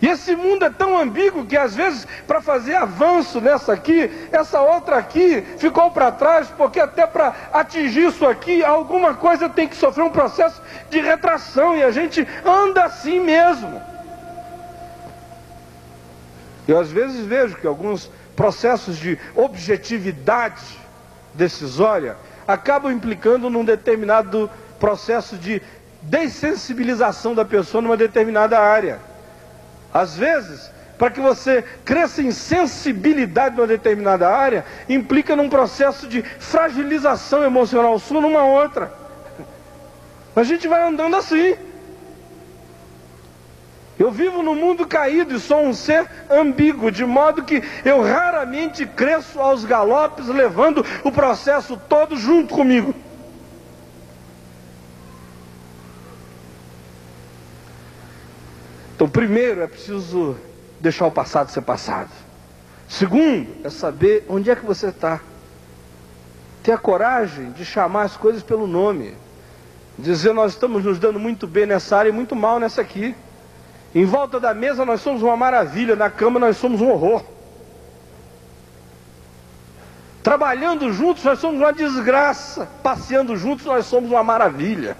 Speaker 1: E esse mundo é tão ambíguo que às vezes para fazer avanço nessa aqui, essa outra aqui ficou para trás, porque até para atingir isso aqui, alguma coisa tem que sofrer um processo de retração e a gente anda assim mesmo. Eu às vezes vejo que alguns processos de objetividade decisória acabam implicando num determinado processo de dessensibilização da pessoa numa determinada área. Às vezes, para que você cresça em sensibilidade numa determinada área, implica num processo de fragilização emocional sua numa outra. A gente vai andando assim. Eu vivo num mundo caído e sou um ser ambíguo, de modo que eu raramente cresço aos galopes, levando o processo todo junto comigo. Então, primeiro é preciso deixar o passado ser passado. Segundo, é saber onde é que você está. Ter a coragem de chamar as coisas pelo nome. Dizer nós estamos nos dando muito bem nessa área e muito mal nessa aqui. Em volta da mesa nós somos uma maravilha, na cama nós somos um horror. Trabalhando juntos nós somos uma desgraça, passeando juntos nós somos uma maravilha.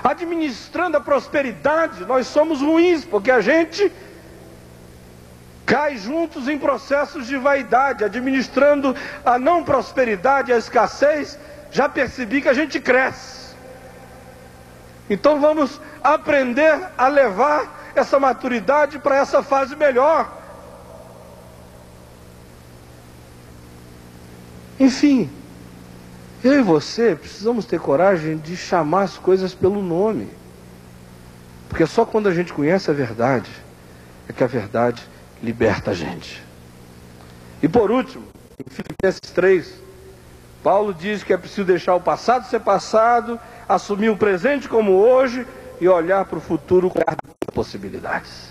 Speaker 1: Administrando a prosperidade nós somos ruins, porque a gente cai juntos em processos de vaidade. Administrando a não prosperidade, a escassez, já percebi que a gente cresce. Então vamos aprender a levar essa maturidade para essa fase melhor. Enfim, eu e você precisamos ter coragem de chamar as coisas pelo nome. Porque só quando a gente conhece a verdade, é que a verdade liberta a gente. E por último, em Filipenses 3, Paulo diz que é preciso deixar o passado ser passado, assumir o presente como hoje e olhar para o futuro com possibilidades.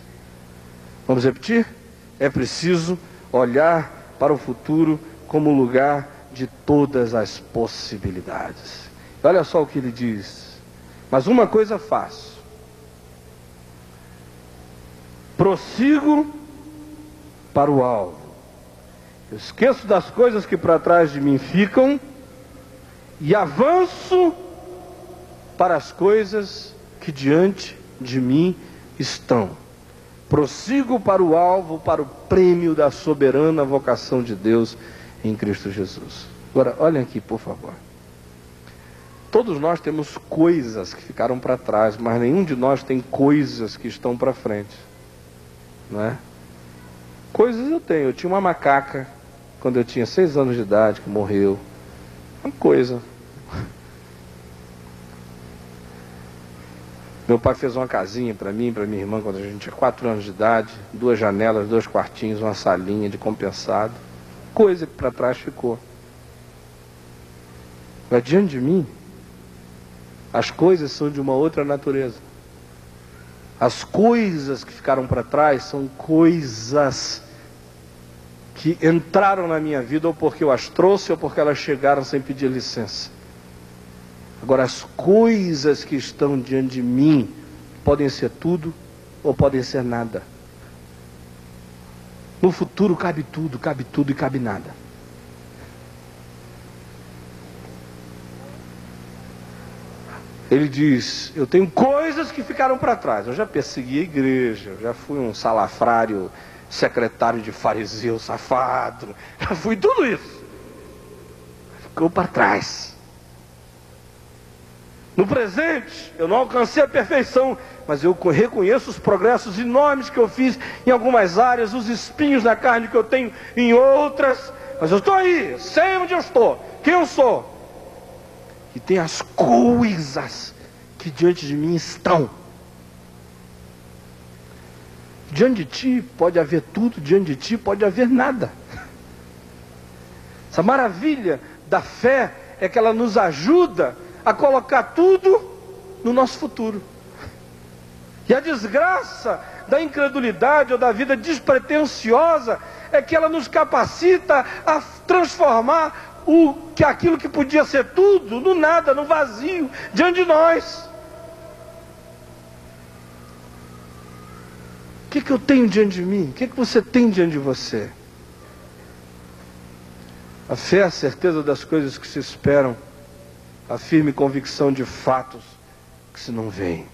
Speaker 1: Vamos repetir? É preciso olhar para o futuro como lugar de todas as possibilidades. Olha só o que ele diz: mas uma coisa faço, prossigo para o alvo, eu esqueço das coisas que para trás de mim ficam e avanço para as coisas que diante de mim estão. Prossigo para o alvo, para o prêmio da soberana vocação de Deus em Cristo Jesus. Agora, olhem aqui, por favor. Todos nós temos coisas que ficaram para trás, mas nenhum de nós tem coisas que estão para frente. Não é? Coisas eu tenho. Eu tinha uma macaca, quando eu tinha 6 anos de idade, que morreu. Uma coisa. Meu pai fez uma casinha para mim e para minha irmã, quando a gente tinha 4 anos de idade. 2 janelas, 2 quartinhos, uma salinha de compensado. Coisa que para trás ficou. Mas diante de mim, as coisas são de uma outra natureza. As coisas que ficaram para trás são coisas que entraram na minha vida ou porque eu as trouxe ou porque elas chegaram sem pedir licença. Agora, as coisas que estão diante de mim podem ser tudo ou podem ser nada. No futuro cabe tudo e cabe nada. Ele diz: eu tenho coisas que ficaram para trás. Eu já persegui a igreja, eu já fui um salafrário, secretário de fariseu, safado, já fui tudo isso. Ficou para trás. No presente, eu não alcancei a perfeição, mas eu reconheço os progressos enormes que eu fiz em algumas áreas, os espinhos na carne que eu tenho em outras, mas eu estou aí, sei onde eu estou, quem eu sou. E tem as coisas que diante de mim estão. Diante de ti pode haver tudo, diante de ti pode haver nada. Essa maravilha da fé é que ela nos ajuda a colocar tudo no nosso futuro. E a desgraça da incredulidade ou da vida despretensiosa é que ela nos capacita a transformar aquilo que podia ser tudo no nada, no vazio, diante de nós. O que eu tenho diante de mim? O que você tem diante de você? A fé é a certeza das coisas que se esperam, a firme convicção de fatos que se não veem.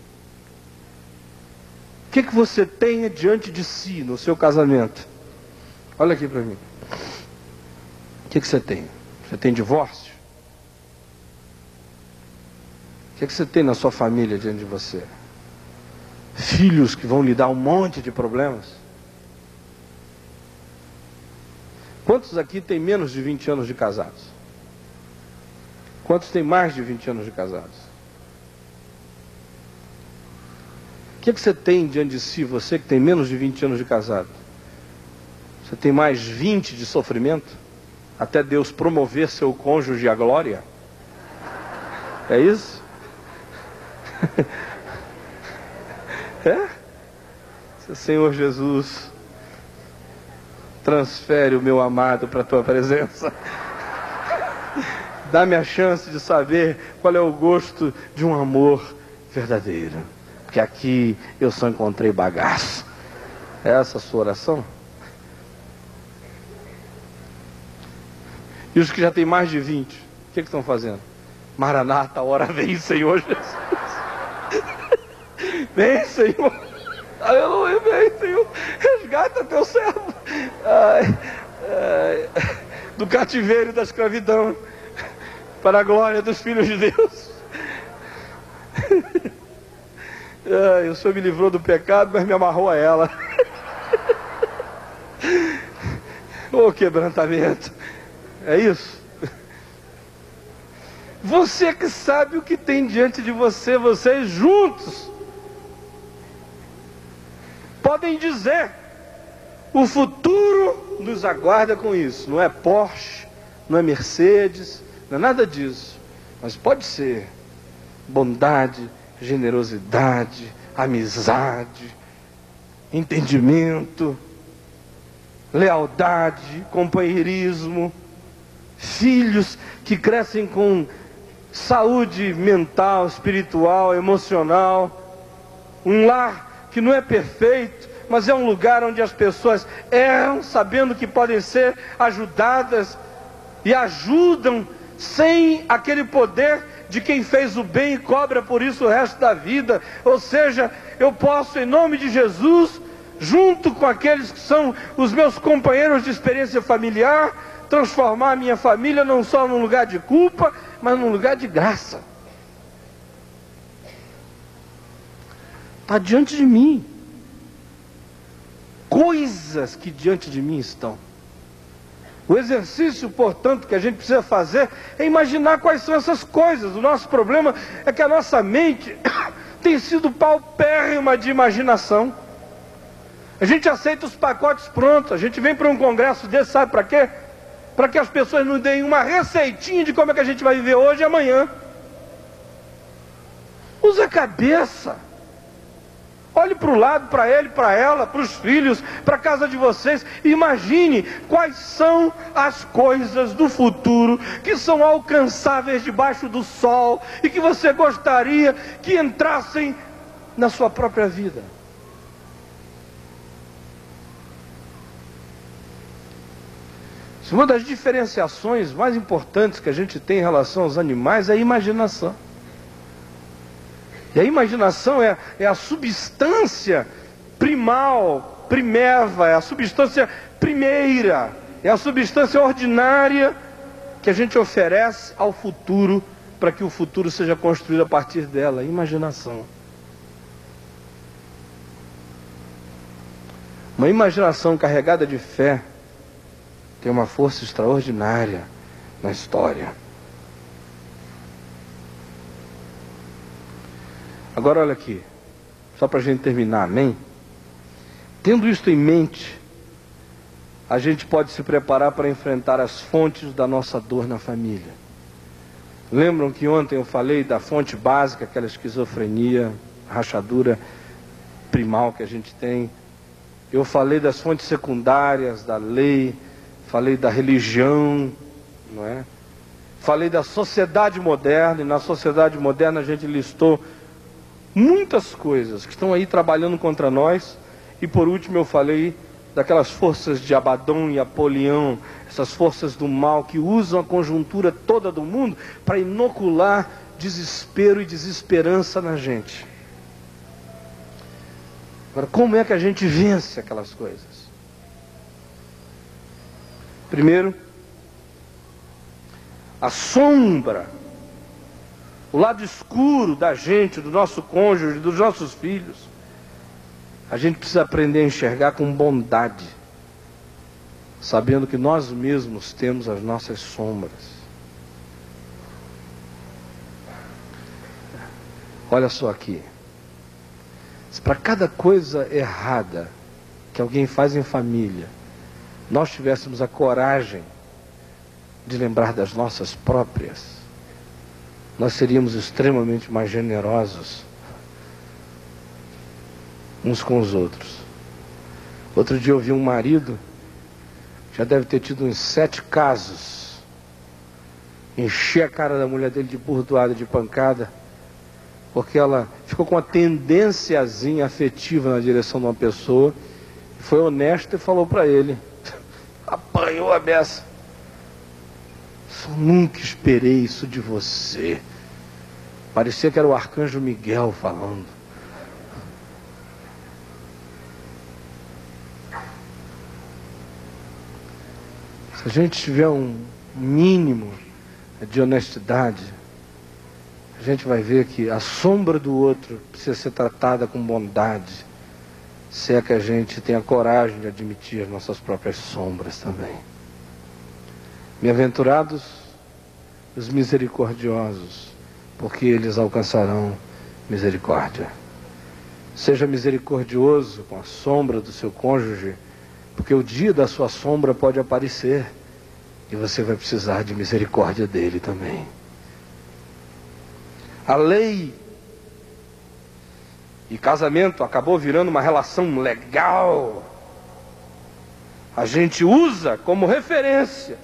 Speaker 1: O que você tem diante de si no seu casamento? Olha aqui para mim. O que você tem? Você tem divórcio? O que você tem na sua família diante de você? Filhos que vão lhe dar um monte de problemas? Quantos aqui têm menos de 20 anos de casados? Quantos têm mais de 20 anos de casados? O que você tem diante de si, você que tem menos de 20 anos de casado? Você tem mais 20 de sofrimento? Até Deus promover seu cônjuge à glória? É isso? É? Senhor Jesus, transfere o meu amado para a tua presença. Dá-me a chance de saber qual é o gosto de um amor verdadeiro. Porque aqui eu só encontrei bagaço. É essa a sua oração? E os que já têm mais de 20, o que estão fazendo? Maranata, a hora vem, Senhor Jesus. Vem, Senhor. Aleluia, vem, Senhor. Resgata teu servo. Do cativeiro e da escravidão. Para a glória dos filhos de Deus. O Senhor me livrou do pecado, mas me amarrou a ela. Oh, quebrantamento. É isso? Você que sabe o que tem diante de você, vocês juntos podem dizer: o futuro nos aguarda com isso. Não é Porsche, não é Mercedes, não é nada disso. Mas pode ser bondade, generosidade, amizade, entendimento, lealdade, companheirismo, filhos que crescem com saúde mental, espiritual, emocional, um lar que não é perfeito, mas é um lugar onde as pessoas erram, sabendo que podem ser ajudadas e ajudam sem aquele poder de quem fez o bem e cobra por isso o resto da vida. Ou seja, eu posso, em nome de Jesus, junto com aqueles que são os meus companheiros de experiência familiar, transformar a minha família não só num lugar de culpa, mas num lugar de graça. Está diante de mim. Coisas que diante de mim estão. O exercício, portanto, que a gente precisa fazer é imaginar quais são essas coisas. O nosso problema é que a nossa mente tem sido paupérrima de imaginação. A gente aceita os pacotes prontos. A gente vem para um congresso desse, sabe para quê? Para que as pessoas nos deem uma receitinha de como é que a gente vai viver hoje e amanhã. Usa a cabeça. Olhe para o lado, para ele, para ela, para os filhos, para a casa de vocês. Imagine quais são as coisas do futuro que são alcançáveis debaixo do sol e que você gostaria que entrassem na sua própria vida. Uma das diferenciações mais importantes que a gente tem em relação aos animais é a imaginação. E a imaginação é a substância primal, primeva, é a substância primeira, é a substância ordinária que a gente oferece ao futuro, para que o futuro seja construído a partir dela. Imaginação. Uma imaginação carregada de fé tem uma força extraordinária na história. Agora olha aqui, só para a gente terminar, amém? Tendo isto em mente, a gente pode se preparar para enfrentar as fontes da nossa dor na família. Lembram que ontem eu falei da fonte básica, aquela esquizofrenia, rachadura primal que a gente tem. Eu falei das fontes secundárias, da lei, falei da religião, não é? Falei da sociedade moderna, e na sociedade moderna a gente listou muitas coisas que estão aí trabalhando contra nós. E por último eu falei daquelas forças de Abaddon e Apolião, essas forças do mal que usam a conjuntura toda do mundo para inocular desespero e desesperança na gente. Agora, como é que a gente vence aquelas coisas? Primeiro, a sombra, o lado escuro da gente, do nosso cônjuge, dos nossos filhos, a gente precisa aprender a enxergar com bondade, sabendo que nós mesmos temos as nossas sombras. Olha só aqui, se para cada coisa errada que alguém faz em família, nós tivéssemos a coragem de lembrar das nossas próprias, nós seríamos extremamente mais generosos uns com os outros. Outro dia eu vi um marido, já deve ter tido uns 7 casos, encher a cara da mulher dele de burdoada, de pancada, porque ela ficou com uma tendênciazinha afetiva na direção de uma pessoa, foi honesta e falou para ele: apanhou a beça. Eu nunca esperei isso de você. Parecia que era o arcanjo Miguel falando. Se a gente tiver um mínimo de honestidade, a gente vai ver que a sombra do outro precisa ser tratada com bondade, se é que a gente tem a coragem de admitir as nossas próprias sombras também. Bem-aventurados os misericordiosos, porque eles alcançarão misericórdia. Seja misericordioso com a sombra do seu cônjuge, porque o dia da sua sombra pode aparecer e você vai precisar de misericórdia dele também. A lei e casamento acabou virando uma relação legal. A gente usa como referência,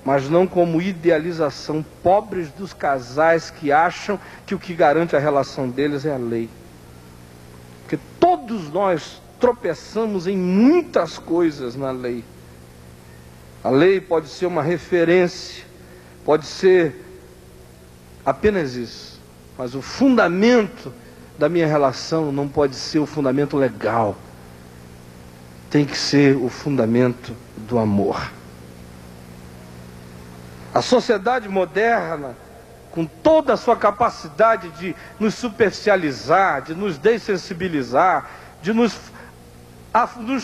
Speaker 1: mas não como idealização. Pobres dos casais que acham que o que garante a relação deles é a lei. Porque todos nós tropeçamos em muitas coisas na lei. A lei pode ser uma referência, pode ser apenas isso, mas o fundamento da minha relação não pode ser o fundamento legal, tem que ser o fundamento do amor. A sociedade moderna, com toda a sua capacidade de nos superficializar, de nos dessensibilizar, de nos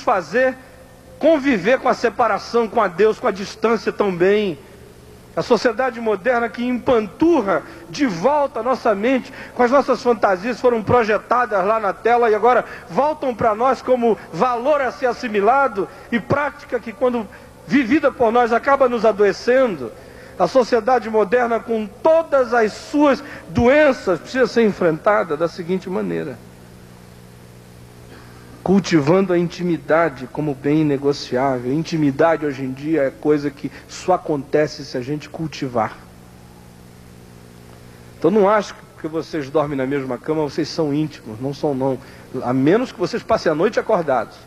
Speaker 1: fazer conviver com a separação, com a Deus, com a distância também. A sociedade moderna que empanturra de volta a nossa mente com as nossas fantasias, foram projetadas lá na tela e agora voltam para nós como valor a ser assimilado e prática que, quando vivida por nós, acaba nos adoecendo. A sociedade moderna, com todas as suas doenças, precisa ser enfrentada da seguinte maneira: cultivando a intimidade como bem inegociável. Intimidade hoje em dia é coisa que só acontece se a gente cultivar. Então não acho que porque vocês dormem na mesma cama vocês são íntimos. Não são, não. A menos que vocês passem a noite acordados.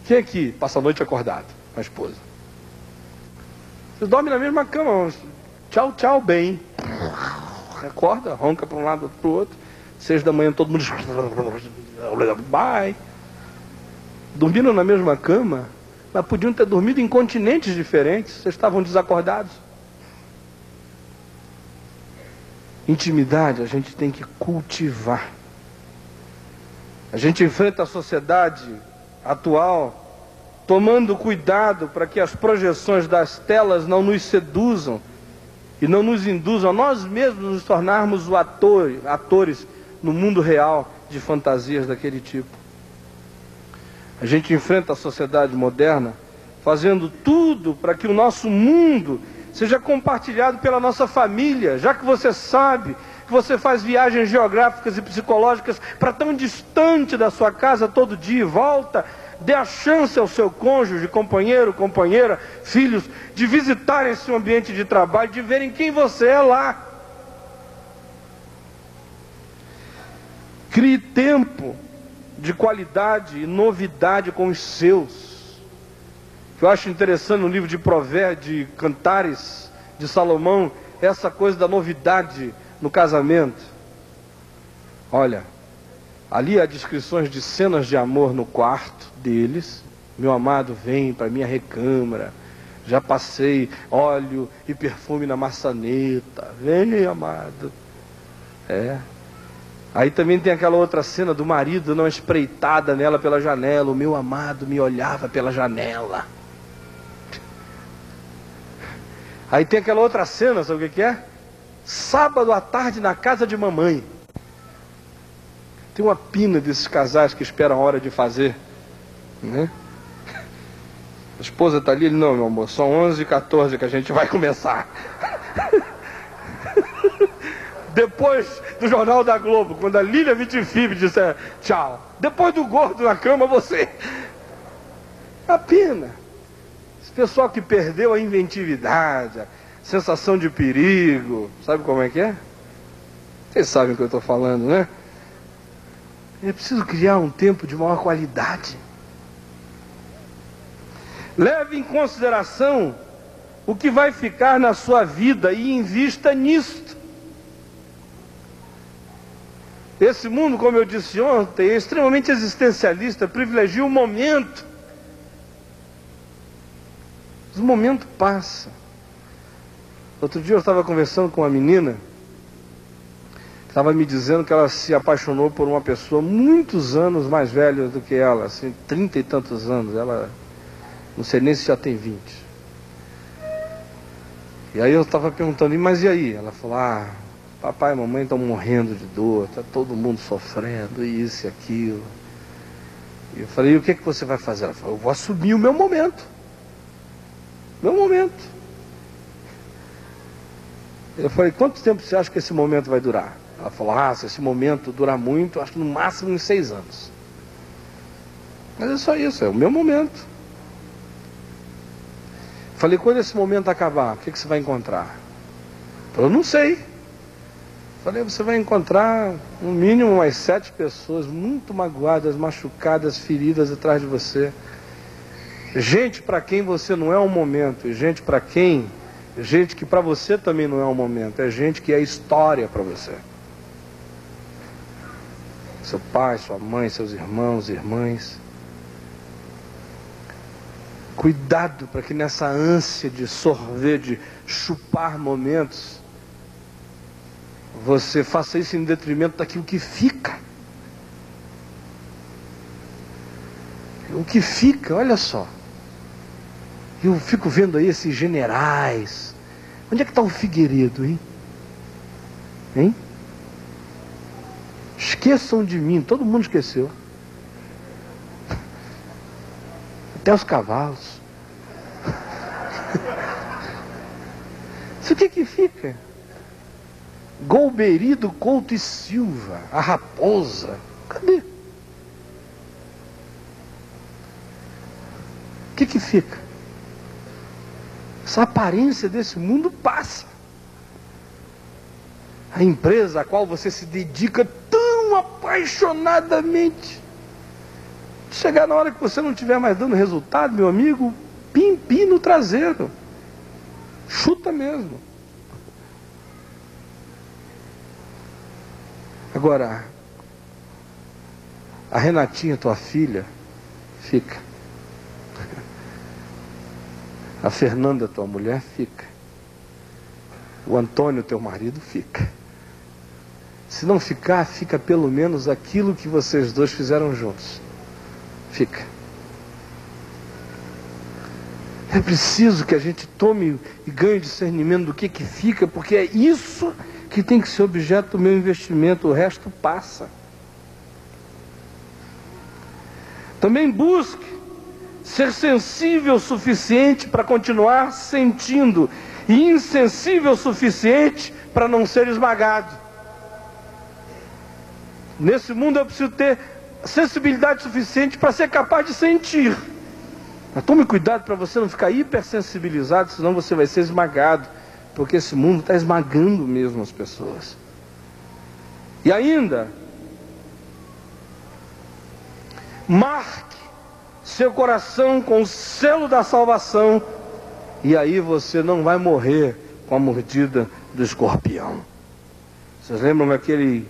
Speaker 1: Quem aqui passa a noite acordado? A esposa. Vocês dormem na mesma cama. Tchau, tchau, bem. Acorda, ronca para um lado para o outro. 6 da manhã todo mundo... Bye. Dormiram na mesma cama, mas podiam ter dormido em continentes diferentes. Vocês estavam desacordados. Intimidade a gente tem que cultivar. A gente enfrenta a sociedade atual tomando cuidado para que as projeções das telas não nos seduzam e não nos induzam a nós mesmos nos tornarmos atores no mundo real de fantasias daquele tipo. A gente enfrenta a sociedade moderna fazendo tudo para que o nosso mundo seja compartilhado pela nossa família, já que você sabe que você faz viagens geográficas e psicológicas para tão distante da sua casa todo dia e volta. Dê a chance ao seu cônjuge, companheiro, companheira, filhos, de visitarem seu ambiente de trabalho, de verem quem você é lá. Crie tempo de qualidade e novidade com os seus. Eu acho interessante no livro de Provérbios, de Cantares, de Salomão, essa coisa da novidade no casamento. Olha, ali há descrições de cenas de amor no quarto deles. Meu amado, vem para minha recâmara. Já passei óleo e perfume na maçaneta. Vem, amado. Aí também tem aquela outra cena do marido dando uma espreitada nela pela janela. O meu amado me olhava pela janela. Aí tem aquela outra cena, sabe o que é? Sábado à tarde na casa de mamãe. Tem uma pina desses casais que esperam a hora de fazer, né? A esposa está ali, ele, não, meu amor, são 11h14 que a gente vai começar. Depois do Jornal da Globo, quando a Lília Vitifib disser tchau. Depois do gordo na cama, você. A pena. Esse pessoal que perdeu a inventividade, a sensação de perigo, sabe como é que é? Vocês sabem o que eu estou falando, né? É preciso criar um tempo de maior qualidade. Leve em consideração o que vai ficar na sua vida e invista nisto. Esse mundo, como eu disse ontem, é extremamente existencialista, privilegia o momento. O momento passa. Outro dia eu estava conversando com uma menina, estava me dizendo que ela se apaixonou por uma pessoa muitos anos mais velha do que ela, assim, 30 e tantos anos, ela não sei nem se já tem 20. E aí eu estava perguntando, mas e aí? Ela falou, papai e mamãe estão morrendo de dor, está todo mundo sofrendo, isso e aquilo. E eu falei, e o que você vai fazer? Ela falou, eu vou assumir o meu momento. Meu momento. Eu falei, quanto tempo você acha que esse momento vai durar? Ela falou, se esse momento durar muito, acho que no máximo em 6 anos. Mas é só isso, é o meu momento. Falei, quando esse momento acabar, o que você vai encontrar? Eu não sei. Falei, você vai encontrar no mínimo umas 7 pessoas muito magoadas, machucadas, feridas atrás de você. Gente para quem você não é um momento, e gente que para você também não é um momento, é gente que é história para você. Seu pai, sua mãe, seus irmãos, irmãs. Cuidado para que nessa ânsia de sorver, de chupar momentos, você faça isso em detrimento daquilo que fica. O que fica, olha só. Eu fico vendo aí esses generais. Onde é que está o Figueiredo, hein? Hein? Esqueçam de mim, todo mundo esqueceu. Até os cavalos. Isso o que fica? Golbery Couto e Silva, a raposa. Cadê? O que fica? Essa aparência desse mundo passa. A empresa a qual você se dedica tão apaixonadamente, chegar na hora que você não estiver mais dando resultado, meu amigo, pim no traseiro. Chuta mesmo. Agora, a Renatinha, tua filha, fica. A Fernanda, tua mulher, fica. O Antônio, teu marido, fica. Se não ficar, fica pelo menos aquilo que vocês dois fizeram juntos. Fica. É preciso que a gente tome e ganhe discernimento do que fica, porque é isso que tem que ser objeto do meu investimento, o resto passa. Também busque ser sensível o suficiente para continuar sentindo e insensível o suficiente para não ser esmagado. Nesse mundo eu preciso ter sensibilidade suficiente para ser capaz de sentir. Mas tome cuidado para você não ficar hipersensibilizado, senão você vai ser esmagado, porque esse mundo está esmagando mesmo as pessoas. E ainda, marque seu coração com o selo da salvação, e aí você não vai morrer com a mordida do escorpião. Vocês lembram daquele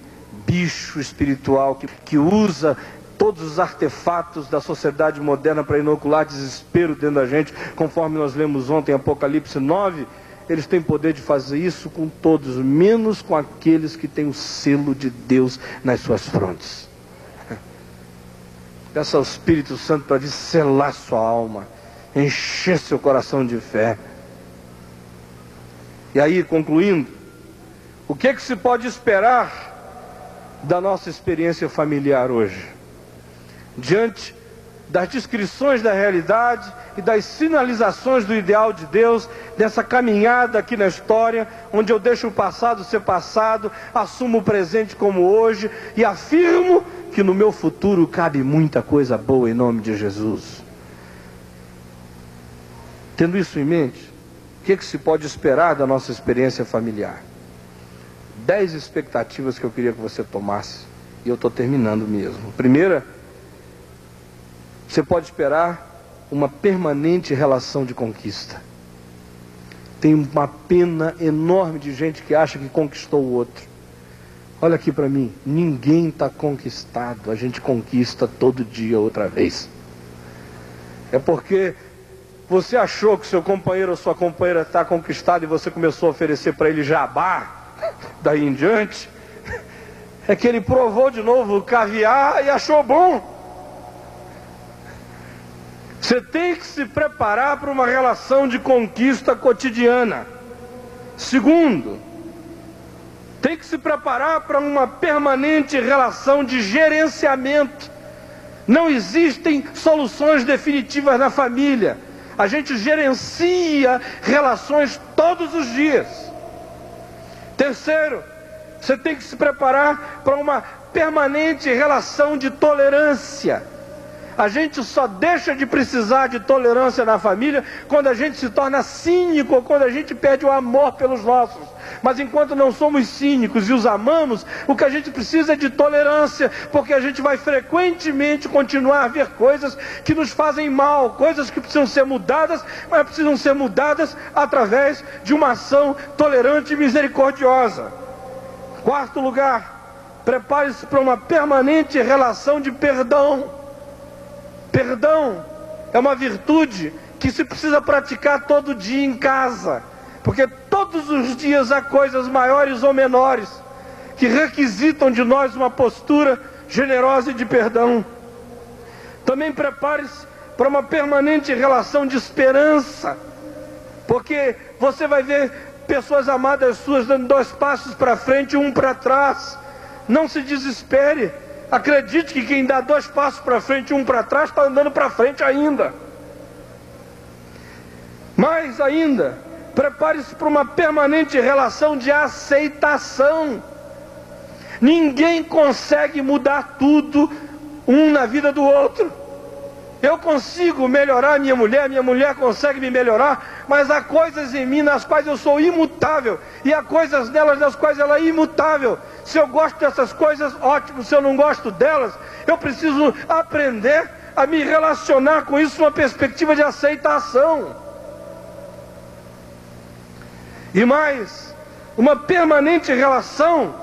Speaker 1: bicho espiritual que usa todos os artefatos da sociedade moderna para inocular desespero dentro da gente, conforme nós lemos ontem em Apocalipse 9? Eles têm poder de fazer isso com todos, menos com aqueles que têm o selo de Deus nas suas frontes. Peça ao Espírito Santo para selar sua alma, encher seu coração de fé. E aí, concluindo, o que se pode esperar da nossa experiência familiar hoje? Diante das descrições da realidade e das sinalizações do ideal de Deus, dessa caminhada aqui na história, onde eu deixo o passado ser passado, assumo o presente como hoje e afirmo que no meu futuro cabe muita coisa boa em nome de Jesus. Tendo isso em mente, o que se pode esperar da nossa experiência familiar? 10 expectativas que eu queria que você tomasse, e eu estou terminando mesmo. Primeira, você pode esperar uma permanente relação de conquista. Tem uma pena enorme de gente que acha que conquistou o outro. Olha aqui para mim, ninguém está conquistado, a gente conquista todo dia outra vez. É porque você achou que seu companheiro ou sua companheira está conquistado e você começou a oferecer para ele jabá, daí em diante, é que ele provou de novo o caviar e achou bom. Você tem que se preparar para uma relação de conquista cotidiana. Segundo, tem que se preparar para uma permanente relação de gerenciamento. Não existem soluções definitivas na família. A gente gerencia relações todos os dias. Terceiro, você tem que se preparar para uma permanente relação de tolerância. A gente só deixa de precisar de tolerância na família quando a gente se torna cínico, ou quando a gente perde o amor pelos nossos. Mas enquanto não somos cínicos e os amamos, o que a gente precisa é de tolerância, porque a gente vai frequentemente continuar a ver coisas que nos fazem mal, coisas que precisam ser mudadas, mas precisam ser mudadas através de uma ação tolerante e misericordiosa. Quarto lugar, prepare-se para uma permanente relação de perdão. Perdão é uma virtude que se precisa praticar todo dia em casa, porque todos os dias há coisas maiores ou menores que requisitam de nós uma postura generosa e de perdão. Também prepare-se para uma permanente relação de esperança, porque você vai ver pessoas amadas suas dando 2 passos para frente e 1 para trás. Não se desespere. Acredite que quem dá 2 passos para frente e 1 para trás está andando para frente ainda. Mais ainda, prepare-se para uma permanente relação de aceitação. Ninguém consegue mudar tudo um na vida do outro. Eu consigo melhorar minha mulher consegue me melhorar, mas há coisas em mim nas quais eu sou imutável, e há coisas nelas nas quais ela é imutável. Se eu gosto dessas coisas, ótimo. Se eu não gosto delas, eu preciso aprender a me relacionar com isso numa perspectiva de aceitação. E mais, uma permanente relação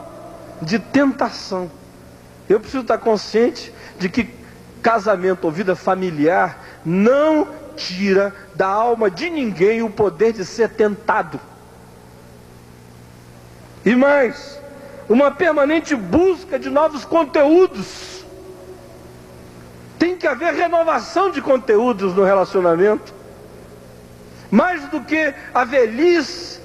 Speaker 1: de tentação. Eu preciso estar consciente de que casamento ou vida familiar não tira da alma de ninguém o poder de ser tentado. E mais, uma permanente busca de novos conteúdos. Tem que haver renovação de conteúdos no relacionamento. Mais do que a velhice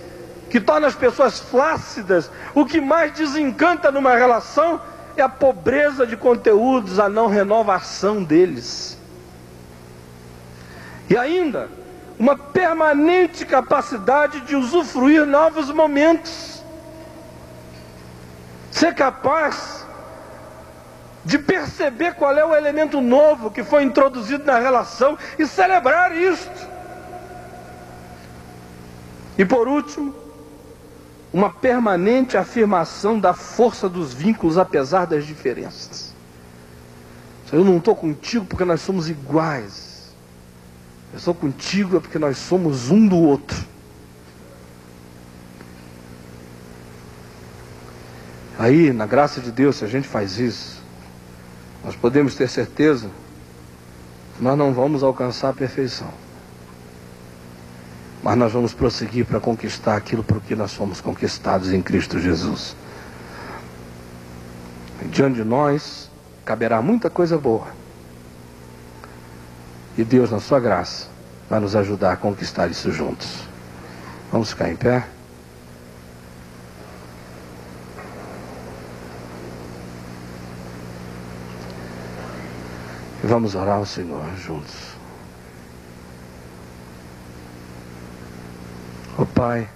Speaker 1: que torna as pessoas flácidas, o que mais desencanta numa relação é a pobreza de conteúdos, a não renovação deles. E ainda, uma permanente capacidade de usufruir novos momentos. Ser capaz de perceber qual é o elemento novo que foi introduzido na relação e celebrar isto. E por último, uma permanente afirmação da força dos vínculos apesar das diferenças. Eu não estou contigo porque nós somos iguais. Eu estou contigo é porque nós somos um do outro. Aí, na graça de Deus, se a gente faz isso, nós podemos ter certeza que nós não vamos alcançar a perfeição. Mas nós vamos prosseguir para conquistar aquilo por que nós fomos conquistados em Cristo Jesus. E diante de nós caberá muita coisa boa. E Deus, na sua graça, vai nos ajudar a conquistar isso juntos. Vamos ficar em pé? E vamos orar ao Senhor juntos. Ó Pai,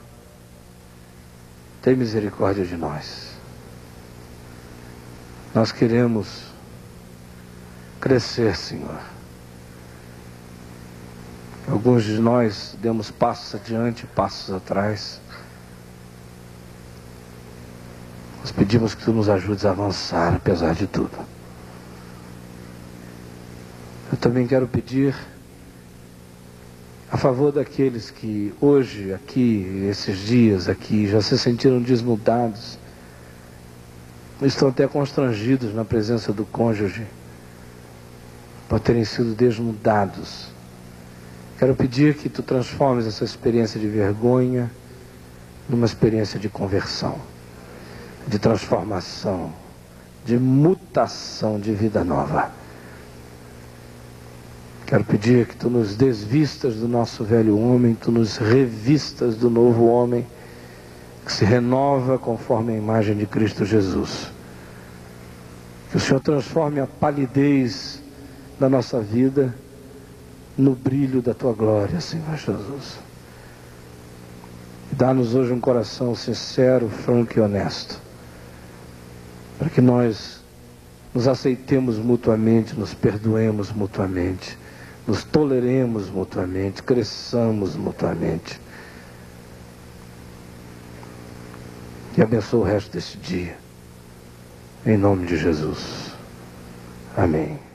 Speaker 1: tem misericórdia de nós. Nós queremos crescer, Senhor. Alguns de nós demos passos adiante, passos atrás. Nós pedimos que Tu nos ajudes a avançar, apesar de tudo. Eu também quero pedir a favor daqueles que hoje, aqui, esses dias aqui, já se sentiram desnudados, estão até constrangidos na presença do cônjuge, por terem sido desnudados. Quero pedir que Tu transformes essa experiência de vergonha numa experiência de conversão, de transformação, de mutação de vida nova. Quero pedir que Tu nos desvistas do nosso velho homem, Tu nos revistas do novo homem, que se renova conforme a imagem de Cristo Jesus. Que o Senhor transforme a palidez da nossa vida no brilho da Tua glória, Senhor Jesus. Dá-nos hoje um coração sincero, franco e honesto, para que nós nos aceitemos mutuamente, nos perdoemos mutuamente, nos toleremos mutuamente, cresçamos mutuamente. E abençoe o resto desse dia, em nome de Jesus. Amém.